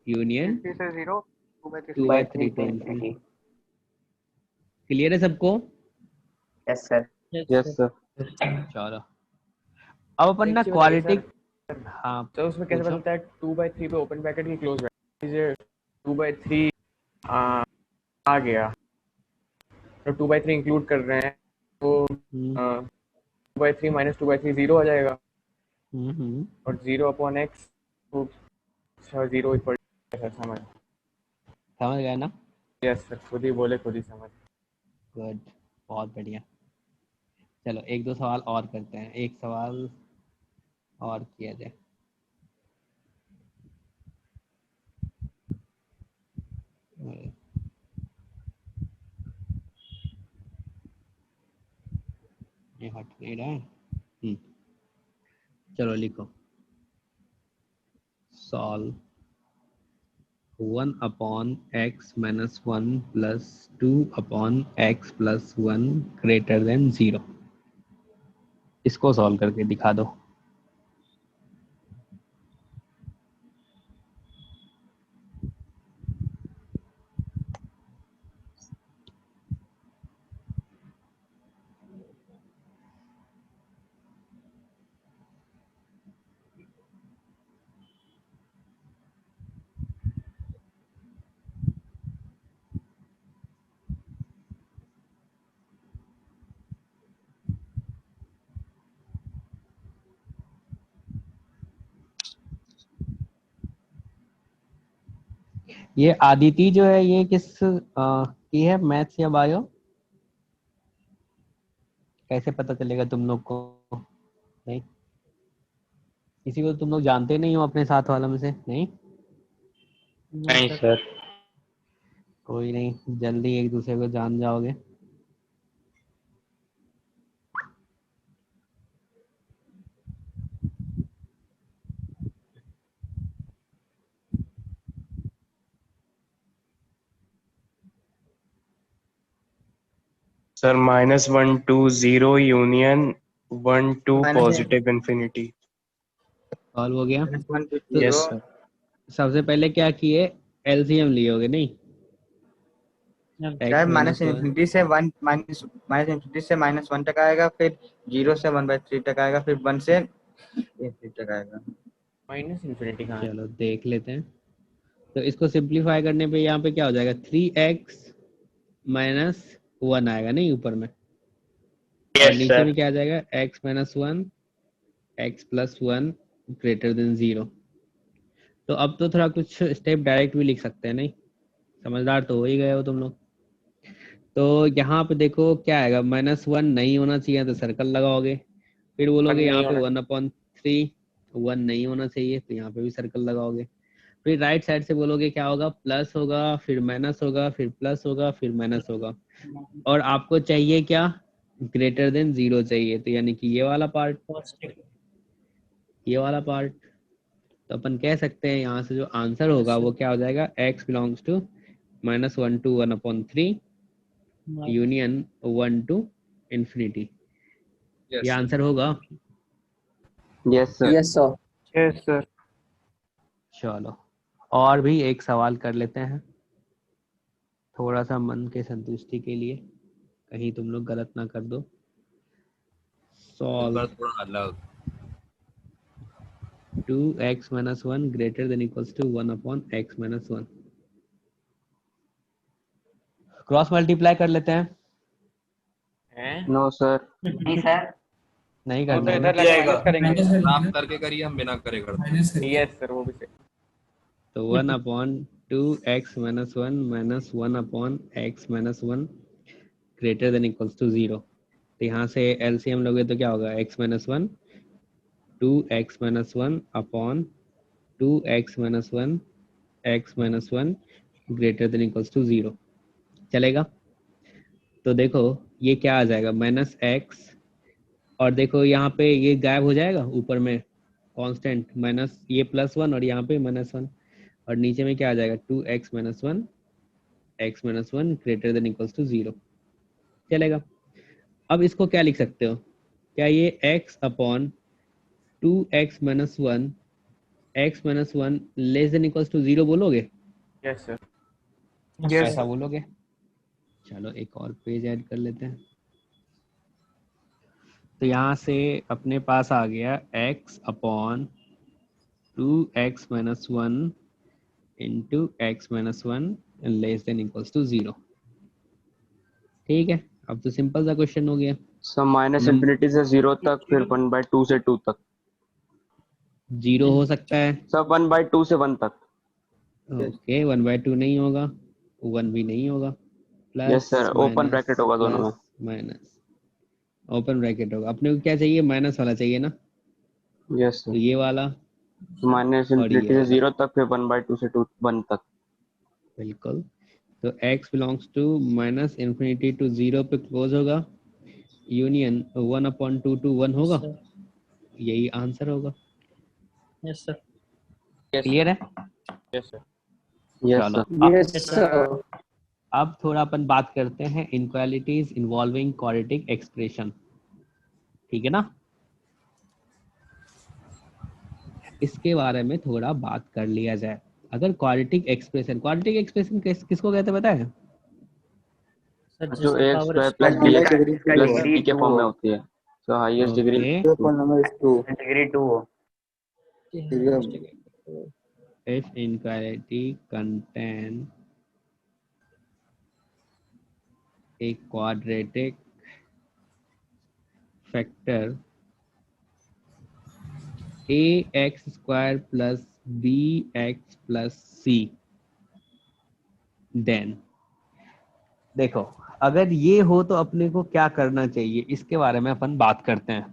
Speaker 1: union 2/3 to infinity. Clear है सबको?
Speaker 13: Yes sir.
Speaker 10: Yes sir.
Speaker 1: चलो अब अपन ना क्वालिटी, हाँ
Speaker 6: तो उसमें कैसे बनता है? 2/3 पे ओपन ब्रैकेट की क्लोज ब्रैकेट, 2/3 आ गया तो 2/3 इंक्लूड कर रहे हैं तो 2/3 माइनस 2/3 0 आ जाएगा और 0/x तो 0 इक्वल समझ
Speaker 1: गए ना?
Speaker 6: यस सर, खुद ही बोले खुद ही समझ।
Speaker 1: गुड, बहुत बढ़िया। चलो एक दो सवाल और करते हैं, एक सवाल और किया जाए। ये हट नहीं रहा है। चलो लिखो, solve 1/x - 1 + 2/x + 1 greater than 0। इसको सॉल्व करके दिखा दो। ये आदिति जो है, ये किस की है, मैथ्स या बायो? कैसे पता चलेगा तुम लोग को? नहीं, किसी को तुम लोग जानते नहीं हो अपने साथ वालों में से? नहीं
Speaker 3: नहीं सर।
Speaker 1: कोई नहीं, जल्दी एक दूसरे को जान जाओगे।
Speaker 3: Sir -1 to 0 union 1 to positive infinity.
Speaker 1: Solve हो गया?
Speaker 3: तो यस सर।
Speaker 1: सबसे पहले क्या किए, एलसीएम लिए होगे नहीं?
Speaker 8: -∞ से 1 -∞ से -1 तक आएगा, फिर 0 से 1/3 तक आएगा, फिर 1 से ∞ तक आएगा।
Speaker 6: -∞ कहाँ है?
Speaker 1: चलो देख लेते हैं। तो इसको सिंपलीफाई करने पे यहाँ पे क्या हो जाएगा, 3x - 1 आएगा नहीं ऊपर में, और नीचे में क्या आ जाएगा, x - 1 x + 1 ग्रेटर देन 0। तो अब तो थोड़ा कुछ स्टेप डायरेक्ट भी लिख सकते हैं नहीं? समझदार तो हो ही गए हो तुम लोग। तो यहाँ पे देखो क्या आएगा, -1 नहीं होना चाहिए तो सर्कल लगाओगे, फिर बोलोगे यहाँ पे 1/3 1 नहीं होना चाहिए तो यहाँ पे भी सर्कल लगाओगे, फिर राइट साइड से बोलोगे क्या होगा, प्लस होगा, फिर माइनस होगा, फिर प्लस होगा, फिर माइनस होगा, और आपको चाहिए क्या, ग्रेटर देन 0 चाहिए, तो यानी कि ये वाला पार्ट, ये वाला पार्ट। तो अपन कह सकते हैं यहाँ से जो आंसर होगा वो क्या हो जाएगा, x belongs to -1 to 1/3 union 1 to infinity। ये आंसर होगा।
Speaker 10: Yes sir.
Speaker 2: Yes sir.
Speaker 3: Yes sir.
Speaker 1: चलो और भी एक सवाल कर लेते हैं, थोड़ा सा मन के संतुष्टि के लिए, कहीं तुम लोग गलत ना कर दो। सॉल्व
Speaker 9: थोड़ा अलग।
Speaker 1: 2x - 1 greater than equals to 1/x - 1। Cross multiply कर लेते हैं।
Speaker 10: No sir.
Speaker 13: नहीं सर,
Speaker 1: नहीं
Speaker 6: वो
Speaker 1: करना
Speaker 6: तो
Speaker 1: है ना।
Speaker 6: इधर लगे माइनस करेंगे।
Speaker 9: आप करके करिए, हम बिना करे करते हैं।
Speaker 7: माइनस करिए।
Speaker 6: यस सर, वो भी सही।
Speaker 1: तो 1/2x - 1 - 1/x - 1 greater than equals to 0। तो यहाँ से एलसीएम लोगे तो क्या होगा, x - 1 2x - 1 upon 2x - 1 x - 1 greater than equals to 0 चलेगा। तो देखो ये क्या आ जाएगा, -x, और देखो यहाँ पे ये गायब हो जाएगा ऊपर में कांस्टेंट माइनस, ये +1 और यहाँ पे -1, और नीचे में क्या आ जाएगा 2x - 1 x - 1 greater than equals to 0 चलेगा। अब इसको क्या लिख सकते हो, क्या ये x upon 2x - 1 x - 1 less than equals to 0 बोलोगे?
Speaker 6: Yes sir.
Speaker 1: ऐसा बोलोगे? चलो एक और पेज ऐड कर लेते हैं। तो यहाँ से अपने पास आ गया x upon 2x - 1 into x - 1 less than equals to 0। ठीक है, अब तो सिंपल सा क्वेश्चन हो गया।
Speaker 10: सर -∞ से 0 तक, फिर 1/2 से 2 तक।
Speaker 1: 0 हो सकता है
Speaker 10: सर 1/2 से 1 तक।
Speaker 1: ओके, 1/2 नहीं होगा, 1 भी नहीं होगा, plus
Speaker 10: yes sir, open bracket होगा दोनों में।
Speaker 1: माइनस ओपन ब्रैकेट होगा। अपने को क्या चाहिए, माइनस वाला चाहिए ना।
Speaker 10: यस
Speaker 1: तो
Speaker 10: सर।
Speaker 1: ये वाला
Speaker 10: -∞
Speaker 1: और ये
Speaker 10: से
Speaker 1: वाला
Speaker 10: 0 तक, फिर 1/2 से 1 तक।
Speaker 1: बिल्कुल। तो x बिलोंग्स टू -∞ to 0 पे क्लोज होगा, यूनियन 1/2 to 1 होगा, यही आंसर होगा।
Speaker 12: Yes sir.
Speaker 1: क्लियर है?
Speaker 6: Yes sir.
Speaker 10: यस
Speaker 1: चलो
Speaker 10: सर।
Speaker 2: Yes sir.
Speaker 1: अब थोड़ा अपन बात करते हैं इनक्वालिटीज इन्वॉल्विंग क्वाड्रेटिक एक्सप्रेशन। ठीक है ना, इसके बारे में थोड़ा बात कर लिया जाए। अगर क्वाड्रेटिक एक्सप्रेशन किसको कहते हैं पता है?
Speaker 10: जो a² प्लस b के फॉर्म में होती है। सो हाईएस्ट डिग्री
Speaker 13: डिग्री 2 हो।
Speaker 1: If inequality contain a quadratic factor ax² plus bx plus c, then देखो अगर ये हो तो अपने को क्या करना चाहिए, इसके बारे में अपन बात करते हैं।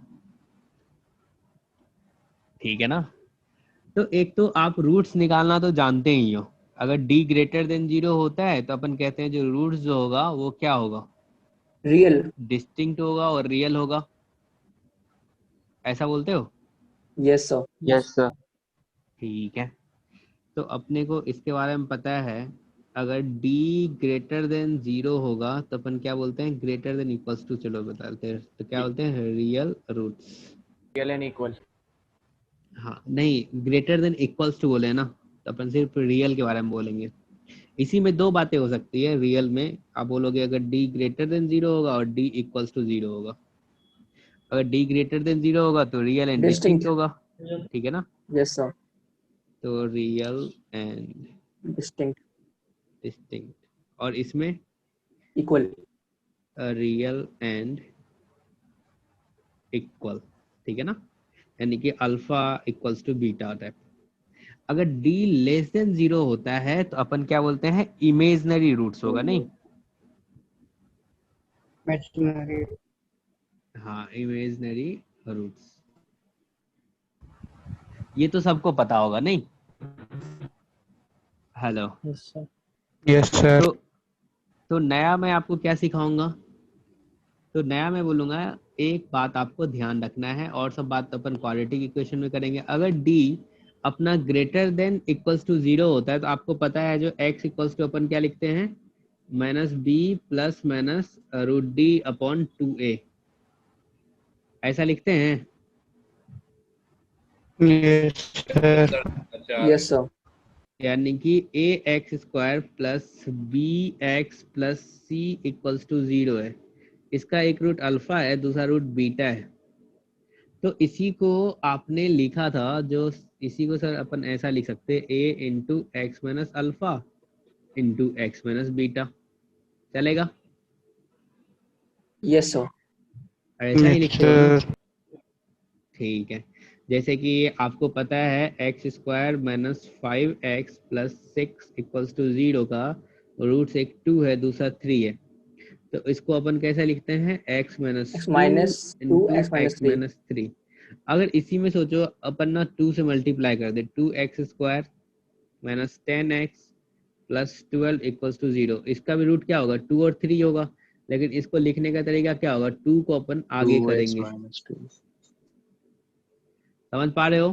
Speaker 1: ठीक है ना, तो एक तो आप रूट्स निकालना तो जानते ही हो। अगर d ग्रेटर देन 0 होता है तो अपन कहते हैं जो रूट्स जो होगा वो क्या होगा,
Speaker 2: रियल,
Speaker 1: डिस्टिंक्ट होगा और रियल होगा, ऐसा बोलते हो?
Speaker 2: Yes sir.
Speaker 10: Yes sir.
Speaker 1: ठीक है, तो अपने को इसके बारे में पता है, अगर d ग्रेटर देन 0 होगा तो अपन क्या बोलते हैं, ग्रेटर देन इक्वल्स टू, चलो बताते हैं, तो क्या बोलते हैं, real roots.
Speaker 6: Real and equal.
Speaker 1: हाँ नहीं, ग्रेटर देन इक्वल्स टू बोले ना, तो अपन सिर्फ रियल के बारे में बोलेंगे। इसी में दो बातें हो सकती है। रियल में आप बोलोगे अगर d ग्रेटर देन 0 होगा और d इक्वल्स टू 0 होगा। अगर d ग्रेटर देन 0 होगा तो रियल एंड डिस्टिंक्ट होगा। ठीक है ना,
Speaker 2: यस सर।
Speaker 1: तो रियल एंड डिस्टिंक्ट, और इसमें
Speaker 2: इक्वल,
Speaker 1: रियल एंड इक्वल। ठीक है ना, यानी कि alpha equals to beta type. अगर d लेस देन 0 होता है तो अपन क्या बोलते हैं, इमेजनरी रूट्स होगा, नहीं? हाँ, इमेजनरी रूट्स, ये तो सबको पता होगा, नहीं? हेलो।
Speaker 3: Yes sir.
Speaker 1: तो नया मैं आपको क्या सिखाऊंगा, तो नया मैं बोलूंगा एक बात आपको ध्यान रखना है, और सब बात अपन क्वाड्रेटिक इक्वेशन में करेंगे। अगर d अपना ग्रेटर देन इक्वल्स टू 0 होता है, तो आपको पता है जो x इक्वल्स टू अपन क्या लिखते हैं, minus B plus minus root D upon 2a, ऐसा लिखते हैं।
Speaker 2: Yes sir.
Speaker 1: यानी कि ax² plus bx plus c equals to 0 है। इसका एक रूट अल्फा है, दूसरा रूट बीटा है। तो इसी को आपने लिखा था, जो इसी को सर अपन ऐसा लिख सकते हैं, a into x minus alpha into x minus beta, चलेगा?
Speaker 2: Yes sir.
Speaker 1: ऐसा ही लिखते हो, ठीक है। जैसे कि आपको पता है x² minus 5x plus 6 equals to 0 का रूट से एक 2 है, दूसरा 3 है, तो इसको अपन कैसे लिखते हैं, x minus two
Speaker 2: x minus 3।
Speaker 1: Minus 3। अगर इसी में सोचो अपन ना 2 से मल्टीप्लाई कर दे, 2x² minus 10x plus 12 equals to 0, इसका भी रूट क्या होगा, 2 और 3 होगा, लेकिन इसको लिखने का तरीका क्या होगा, 2 को अपन आगे करेंगे। समझ पा रहे हो?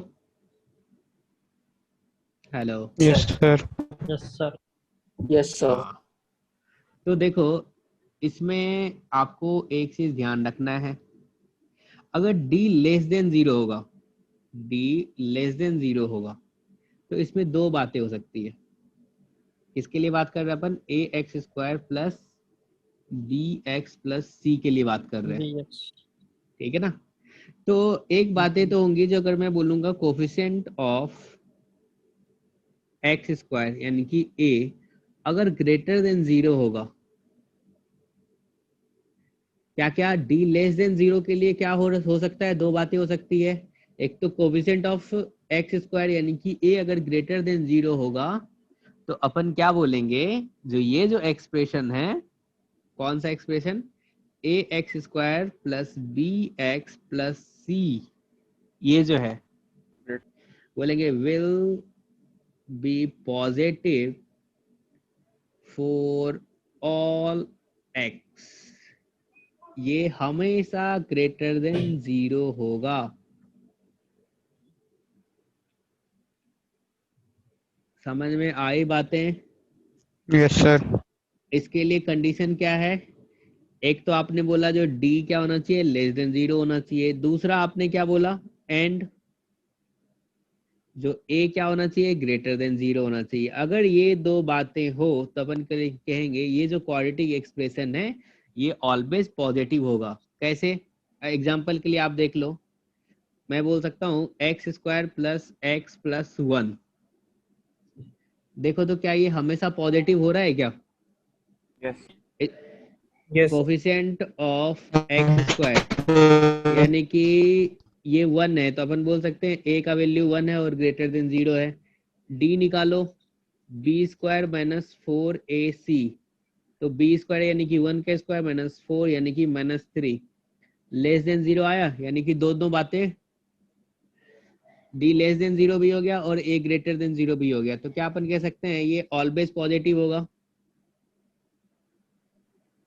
Speaker 1: Hello?
Speaker 12: Yes sir. Yes sir.
Speaker 2: Yes sir.
Speaker 1: तो देखो, इसमें आपको एक चीज ध्यान रखना है, अगर d लेस देन 0 होगा, d लेस देन 0 होगा, तो इसमें दो बातें हो सकती है। किसके लिए बात कर रहे हैं अपन, ax² plus bx plus c के लिए बात कर रहे हैं, ठीक है ना? तो एक बातें तो होंगी, जो अगर मैं बोलूंगा कोफिशिएंट ऑफ x² यानी कि a अगर ग्रेटर देन 0 होगा, क्या क्या d लेस देन 0 के लिए क्या हो सकता है, दो बातें हो सकती है। एक तो कोफिशिएंट ऑफ x² यानी कि a अगर ग्रेटर देन 0 होगा, तो अपन क्या बोलेंगे, जो ये जो एक्सप्रेशन है, कौन सा expression, ax² plus bx plus c, ये जो है बोलेंगे will be positive for all x, ये हमेशा ग्रेटर देन 0 होगा। समझ में आई बातें?
Speaker 12: Yes sir.
Speaker 1: इसके लिए कंडीशन क्या है, एक तो आपने बोला जो d क्या होना चाहिए, लेस देन 0 होना चाहिए। दूसरा आपने क्या बोला, एंड जो a क्या होना चाहिए, ग्रेटर देन 0 होना चाहिए। अगर ये दो बातें हो तो अपन कहेंगे ये जो क्वाड्रेटिक एक्सप्रेशन है ये ऑलवेज पॉजिटिव होगा। कैसे, एग्जांपल के लिए आप देख लो, मैं बोल सकता हूँ x² प्लस x प्लस 1, देखो तो क्या ये हमेशा पॉजिटिव हो रहा है क्या? कोफिशिएंट ऑफ x² यानी कि ये 1 है, तो अपन बोल सकते हैं a का वैल्यू 1 है और ग्रेटर देन 0 है। d निकालो, b² माइनस 4ac, तो b² यानी कि 1 का स्क्वायर माइनस 4 यानी कि माइनस 3, लेस देन 0 आया, यानी कि दो बातें, d लेस देन 0 भी हो गया और a ग्रेटर देन 0 भी हो गया, तो क्या अपन कह सकते हैं ये ऑलवेज पॉजिटिव होगा।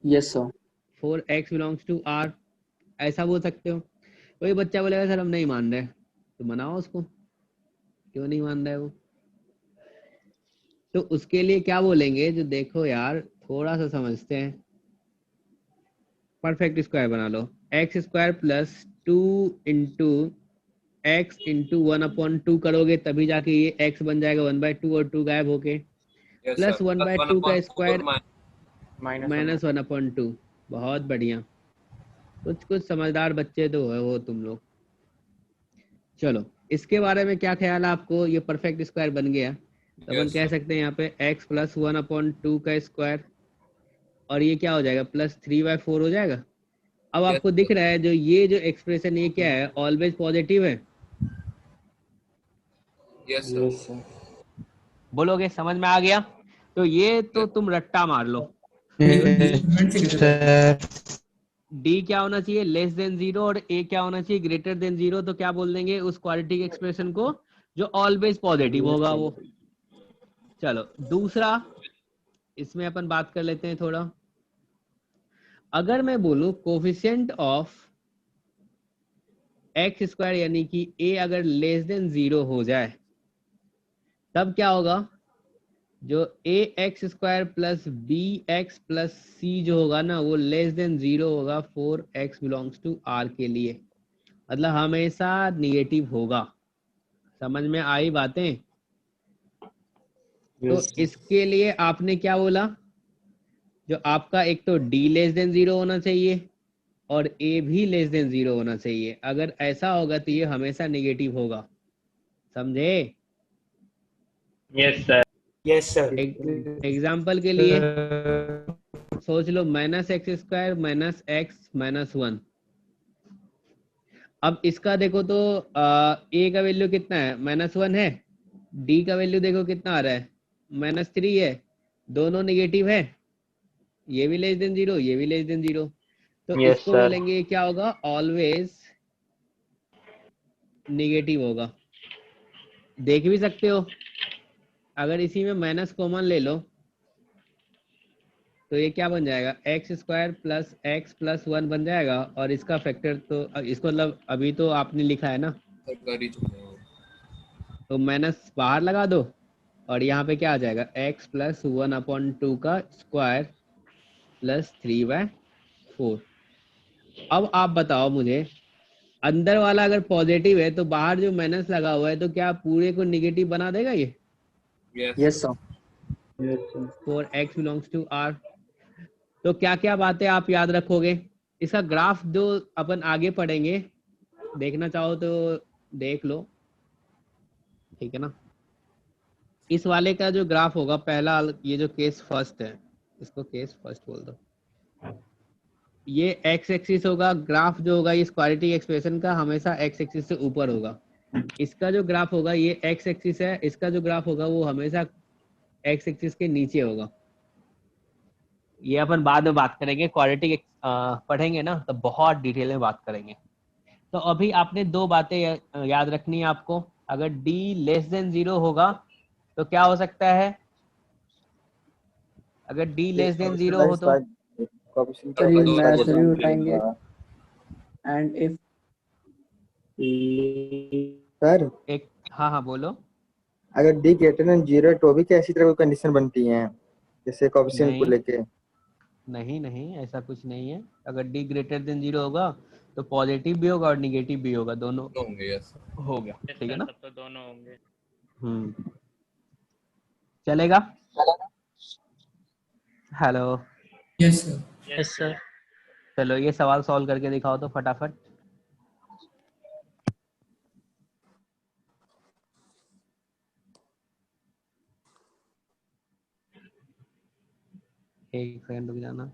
Speaker 2: Yes sir.
Speaker 1: For x belongs to r, ऐसा बोल सकते हो। कोई बच्चा बोलेगा सर हम नहीं मान रहे, तो मनाओ उसको, क्यों नहीं मान रहे वो, तो उसके लिए क्या बोलेंगे, जो देखो यार थोड़ा सा समझते हैं, परफेक्ट स्क्वायर बना लो, x² plus 2 into x into 1/2 करोगे तभी जाके ये x बन जाएगा 1/2 और 2 गायब होके, प्लस 1/2 का स्क्वायर माइनस 1/2। बहुत बढ़िया, कुछ समझदार बच्चे तो हो तुम लोग। चलो इसके बारे में क्या ख्याल है आपको, ये परफेक्ट स्क्वायर बन गया, तो अपन कह सकते हैं यहाँ पे x प्लस 1/2 का स्क्वायर, और ये क्या हो जाएगा, प्लस 3/4 हो जाएगा। अब आपको दिख रहा है जो ये जो एक्सप्रेशन ये क्या है, ऑलवेज पॉजिटिव है।
Speaker 9: Yes sir.
Speaker 1: बोलोगे समझ में आ गया, तो ये तो तुम रट्टा मार लो, d क्या होना चाहिए, लेस देन 0 और a क्या होना चाहिए, ग्रेटर देन 0, तो क्या बोल देंगे उस क्वाड्रेटिक एक्सप्रेशन को जो ऑलवेज पॉजिटिव होगा वो। चलो दूसरा, इसमें अपन बात कर लेते हैं थोड़ा, अगर मैं बोलूं कोफिशिएंट ऑफ x² यानी कि a अगर लेस देन 0 हो जाए, तब क्या होगा, जो a x square plus b x plus c जो होगा ना वो लेस देन 0 होगा for x belongs to R के लिए, मतलब हमेशा निगेटिव होगा। समझ में आई बातें? तो इसके लिए आपने क्या बोला, जो आपका एक तो डी लेस देन 0 होना चाहिए और ए भी लेस देन 0 होना चाहिए। अगर ऐसा होगा तो ये हमेशा नेगेटिव होगा, समझे?
Speaker 3: Yes sir.
Speaker 12: Yes sir.
Speaker 1: Example के लिए सोच लो, minus x square minus x minus 1। अब इसका देखो तो ए का वैल्यू कितना है, -1 है। डी का वैल्यू देखो कितना आ रहा है, -3 है। दोनों नेगेटिव है, ये भी लेस देन 0, ये भी लेस देन 0। तो
Speaker 3: Yes,
Speaker 1: इसको
Speaker 3: sir.
Speaker 1: बोलेंगे क्या होगा, ऑलवेज नेगेटिव होगा। देख भी सकते हो, अगर इसी में माइनस कॉमन ले लो तो ये क्या बन जाएगा, x square plus x plus 1 बन जाएगा। और इसका फैक्टर तो इसको मतलब अभी तो आपने लिखा है ना, तो माइनस बाहर लगा दो और यहाँ पे क्या आ जाएगा, x प्लस 1/2 का स्क्वायर प्लस 3/4। अब आप बताओ मुझे, अंदर वाला अगर पॉजिटिव है तो बाहर जो माइनस लगा हुआ है तो क्या पूरे को निगेटिव बना देगा ये?
Speaker 2: Yes sir.
Speaker 1: For x belongs to r। तो क्या क्या बातें आप याद रखोगे? इसका ग्राफ जो अपन आगे पढ़ेंगे, देखना चाहो तो देख लो, ठीक है ना। इस वाले का जो ग्राफ होगा पहला, ये जो केस फर्स्ट है, इसको केस फर्स्ट बोल दो। ये एक्स एक्सिस होगा, ग्राफ जो होगा इस क्वाड्रेटिक एक्सप्रेशन का हमेशा एक्स एक्सिस से ऊपर होगा। इसका जो ग्राफ होगा ये एक्स एक्सिस है, इसका जो ग्राफ होगा वो हमेशा एक्स एक्सिस के नीचे होगा। ये अपन बाद में बात करेंगे, क्वाड्रेटिक पढ़ेंगे ना तो बहुत डिटेल में बात करेंगे। तो अभी आपने दो बातें याद रखनी है आपको। अगर d लेस देन 0 होगा तो क्या हो सकता है, अगर d लेस देन 0 हो तो
Speaker 2: इमेजिनरी उठाएंगे एंड इफ
Speaker 8: सर
Speaker 1: एक, हाँ बोलो।
Speaker 8: अगर d ग्रेटर देन 0 है तो भी क्या इसी तरह कोई कंडीशन बनती है, जैसे कोएफिशिएंट को लेके?
Speaker 1: नहीं, ऐसा कुछ नहीं है। अगर d ग्रेटर देन 0 होगा तो पॉजिटिव भी होगा और निगेटिव भी होगा, दोनों
Speaker 9: होंगे। यस
Speaker 1: हो गया, ठीक है ना।
Speaker 3: तो दोनों होंगे।
Speaker 1: चलेगा। Hello.
Speaker 7: Yes sir.
Speaker 12: Yes sir.
Speaker 1: चलो ये सवाल सॉल्व करके दिखाओ तो फटाफट। एक सेकंड रुक जाना।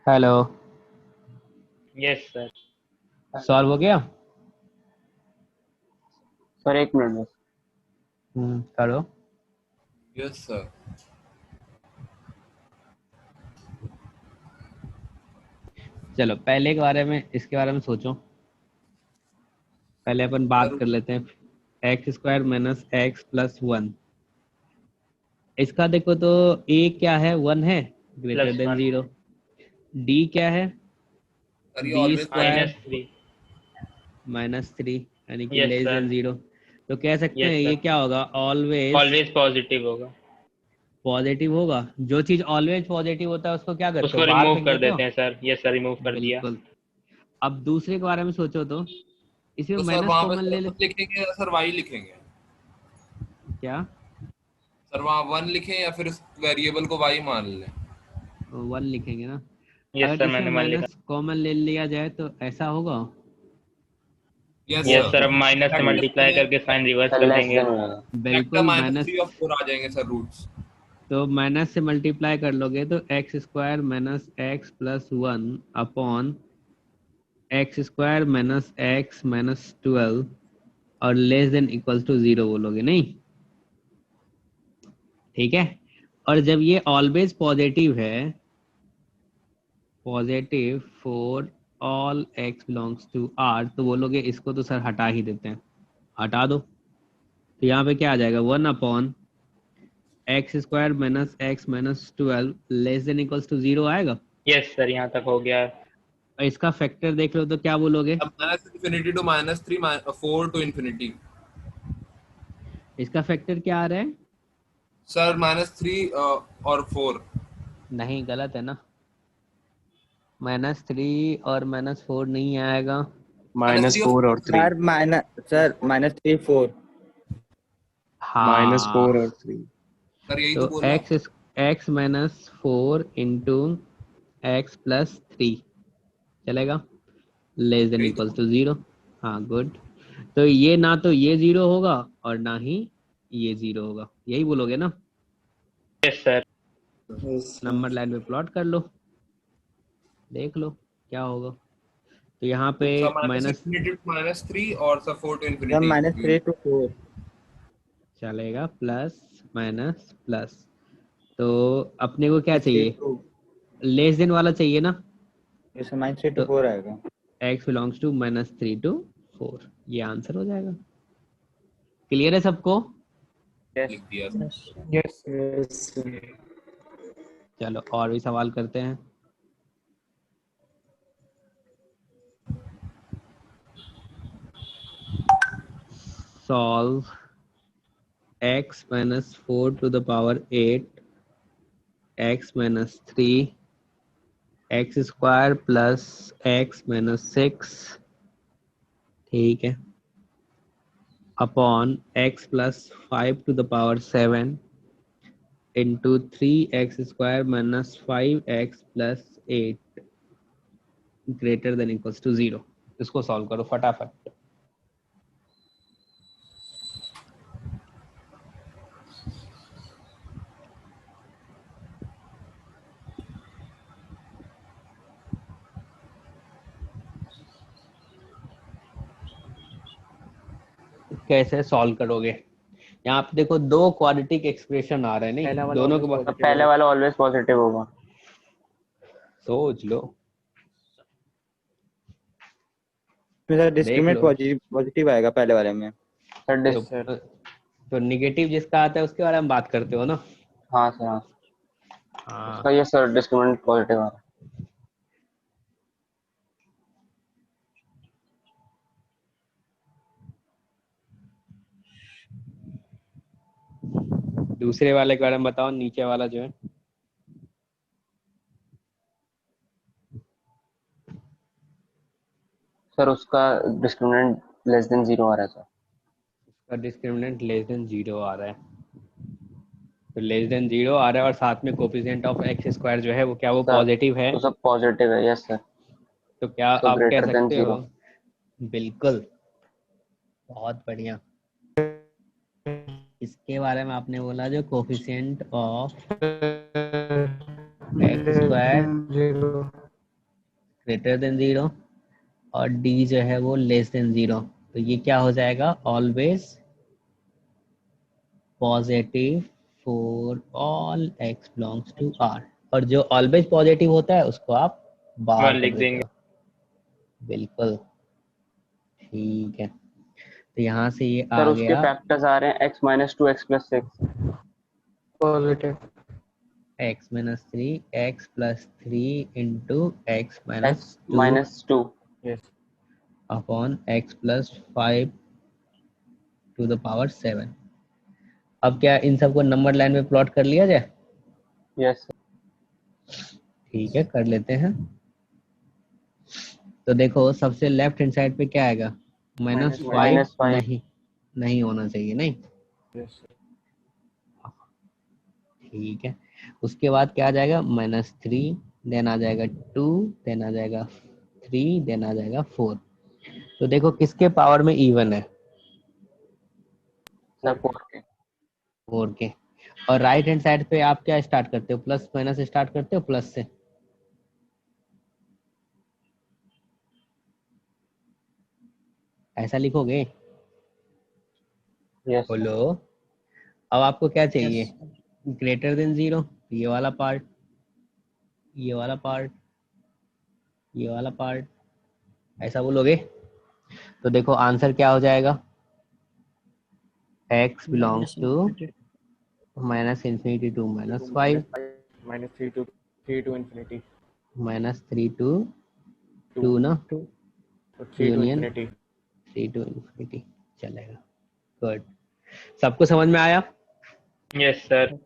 Speaker 1: हेलो।
Speaker 3: Yes sir.
Speaker 1: सॉल्व हो गया?
Speaker 10: सर एक मिनट बस।
Speaker 1: करो।
Speaker 9: Yes sir.
Speaker 1: चलो पहले के बारे में, इसके बारे में सोचो। पहले अपन बात कर लेते हैं, x square minus x plus 1। इसका देखो तो a क्या है, 1 है, ग्रेटर देन 0। d क्या है, b स्क्वायर -3 यानी कि
Speaker 14: Yes,
Speaker 1: लेस
Speaker 14: sir.
Speaker 1: देन 0, तो कह सकते
Speaker 14: Yes,
Speaker 1: हैं
Speaker 14: sir.
Speaker 1: ये क्या होगा, ऑलवेज
Speaker 14: Always positive होगा,
Speaker 1: पॉजिटिव होगा। जो चीज ऑलवेज पॉजिटिव होता है उसको क्या करते
Speaker 14: उसको
Speaker 1: हो, बाहर
Speaker 14: रिमूव
Speaker 1: फेंक
Speaker 14: कर
Speaker 1: देते हो।
Speaker 14: देते हैं सर। यस सर, रिमूव कर दिया।
Speaker 1: बिल्कुल। अब दूसरे के बारे में सोचो तो इसमें
Speaker 9: तो सर
Speaker 1: माइनस
Speaker 9: वहां पे
Speaker 1: कॉमन ले ले।
Speaker 9: सर लिखेंगे या सर वाई लिखेंगे?
Speaker 1: क्या
Speaker 9: सर वहाँ 1 लिखें या फिर इस वेरिएबल को वाई मान लें?
Speaker 1: 1 लिखेंगे ना।
Speaker 14: यस
Speaker 1: अगर
Speaker 14: सर,
Speaker 1: इसमें
Speaker 14: मैंने 1 लिखा।
Speaker 1: माइनस कॉमन ले लिया जाए तो ऐसा होगा।
Speaker 9: Yes
Speaker 14: yes sir,
Speaker 9: sir.
Speaker 14: अब माइनस से मल्टीप्लाई करके साइन रिवर्स
Speaker 10: सर
Speaker 14: कर
Speaker 10: लेस
Speaker 14: देंगे।
Speaker 10: देन होगा।
Speaker 1: बिल्कुल माइनस,
Speaker 9: -3 और 4 आ जाएंगे सर रूट्स।
Speaker 1: तो माइनस से मल्टीप्लाई कर लोगे तो x square minus x plus 1 upon X square minus x minus 12 और लेस देन इक्वल्स टू 0 बोलोगे नहीं, ठीक है। और जब ये ऑलवेज पॉजिटिव है, positive for all X belongs to R, तो बोलोगे इसको तो सर हटा ही देते हैं, हटा दो। तो यहाँ पे क्या आ जाएगा, 1 upon X square minus x minus 12 less than equals to 0 आएगा।
Speaker 14: यस सर, यहाँ तक हो गया।
Speaker 1: और इसका फैक्टर देख लो तो क्या बोलोगे,
Speaker 9: अब -∞ to -3 4 to infinity।
Speaker 1: इसका फैक्टर क्या आ रहा है
Speaker 9: सर -3 और 4।
Speaker 1: नहीं, गलत है ना, -3 और -4 नहीं आएगा।
Speaker 3: -4 और 3।
Speaker 8: सर -3 4।
Speaker 1: हाँ
Speaker 3: -4 और 3।
Speaker 9: सर यही
Speaker 1: तो
Speaker 9: तो बोला।
Speaker 1: x minus 4 into x plus 3 चलेगा, लेस देन इक्वल्स टू 0। हाँ गुड। तो ये ना तो ये 0 होगा और ना ही ये 0 होगा, यही बोलोगे ना।
Speaker 14: Yes sir.
Speaker 1: नंबर लाइन पे प्लॉट कर लो, देख लो क्या होगा। तो यहाँ पे माइनस
Speaker 9: -3 और sir 4 to
Speaker 8: sir
Speaker 9: infinity।
Speaker 8: -3 to 4
Speaker 1: चलेगा, प्लस माइनस प्लस। तो अपने को क्या चाहिए, लेस देन वाला चाहिए ना,
Speaker 8: इसमें -3 to 4 आएगा।
Speaker 1: x बिलोंग्स टू -3 to 4, ये आंसर हो जाएगा। क्लियर है सबको?
Speaker 9: लिख दिया सर।
Speaker 6: यस।
Speaker 1: चलो और भी सवाल करते हैं। Solve x minus 4 to the power 8 x minus 3 x square plus x minus 6, ठीक है, upon x plus 5 to the power 7 into 3x square minus 5x plus 8 greater than equals to 0। इसको solve करो फटाफट। कैसे सॉल्व करोगे, यहाँ पे देखो दो क्वाड्रेटिक एक्सप्रेशन आ रहे हैं, नहीं दोनों के बाद
Speaker 10: पहले वाला ऑलवेज पॉजिटिव होगा।
Speaker 1: सोच लो,
Speaker 8: फिर डिस्क्रिमिनेंट पॉजिटिव आएगा पहले वाले में।
Speaker 1: तो निगेटिव जिसका आता है उसके बारे में बात करते हो ना।
Speaker 10: हाँ सर, हाँ
Speaker 1: हाँ
Speaker 10: उसका ये सर डिस्क्रिमिनेंट पॉजिटिव आ रहा है।
Speaker 1: दूसरे वाले के बारे में बताओ, नीचे वाला जो है।
Speaker 10: सर उसका डिस्क्रिमिनेंट लेस देन 0 आ रहा है सर।
Speaker 1: उसका डिस्क्रिमिनेंट लेस देन 0 आ रहा है, तो लेस देन 0 आ रहा है और साथ में कोफिशिएंट ऑफ एक्स स्क्वायर जो है वो क्या, वो पॉजिटिव है।
Speaker 10: तो सब पॉजिटिव है। Yes sir.
Speaker 1: तो क्या
Speaker 10: so
Speaker 1: आप कह
Speaker 10: greater than
Speaker 1: सकते हो,
Speaker 10: 0।
Speaker 1: बिल्कुल, बहुत बढ़िया। इसके बारे में आपने बोला जो coefficient of x square greater than 0 और डी जो है वो लेस देन 0, तो ये क्या हो जाएगा, always positive for all X belongs to R. और जो ऑलवेज पॉजिटिव होता है उसको आप बाहर लिख देंगे। बिल्कुल ठीक है, तो यहाँ से ये आ
Speaker 10: सर उसके
Speaker 1: गया
Speaker 10: फैक्टर्स आ रहे हैं x minus 2 x plus 6
Speaker 6: positive,
Speaker 1: x minus 3 x plus 3 into x minus 2
Speaker 10: x minus 2।
Speaker 6: Yes
Speaker 1: upon x plus 5 to the power 7। अब क्या इन सबको नंबर लाइन में प्लॉट कर लिया जाए?
Speaker 10: यस
Speaker 1: ठीक है, कर लेते हैं। तो देखो सबसे लेफ्ट हैंड साइड पे क्या आएगा? -5 नहीं, नहीं होना चाहिए, नहीं। ठीक है, उसके बाद क्या आ जाएगा? -3, देन आ जाएगा 2, देन आ जाएगा 3, देन आ जाएगा 4। तो देखो किसके पावर में इवन है? 4 के। और राइट हैंड साइड पे आप क्या स्टार्ट करते हो? प्लस माइनस स्टार्ट करते हो? प्लस से। ऐसा लिखोगे? बोलो। अब आपको क्या चाहिए? ग्रेटर देन 0, ये वाला पार्ट, ये वाला पार्ट, ये वाला पार्ट, ऐसा बोलोगे? तो देखो आंसर क्या हो जाएगा? x belongs to -∞ to -5,
Speaker 6: -3 to infinity,
Speaker 1: -3 to 2 ना,
Speaker 6: 3 to
Speaker 1: union
Speaker 6: infinity।
Speaker 1: 3 to infinity चलेगा। गुड, सबको समझ में आया?
Speaker 14: Yes sir.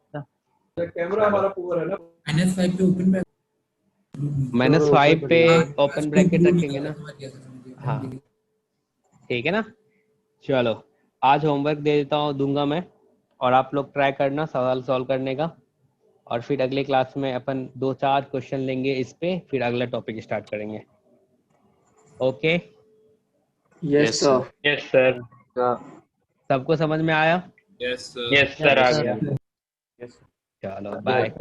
Speaker 4: कैमरा हमारा पूरा है ना।
Speaker 7: -5 पे ओपन बैक
Speaker 1: -5 पे ओपन ब्रैकेट रखेंगे ना। हाँ ठीक है ना। चलो आज होमवर्क दे देता हूँ, दूंगा मैं, और आप लोग ट्राई करना सवाल सॉल्व करने का, और फिर अगले क्लास में अपन 2-4 क्वेश्चन लेंगे इस पे, फिर अगला टॉपिक स्टार्ट करेंगे। Okay?
Speaker 2: Yes sir.
Speaker 14: Yes sir.
Speaker 1: सबको समझ में आया?
Speaker 9: यस
Speaker 14: यस सर, आ गया।
Speaker 1: चलो बाय।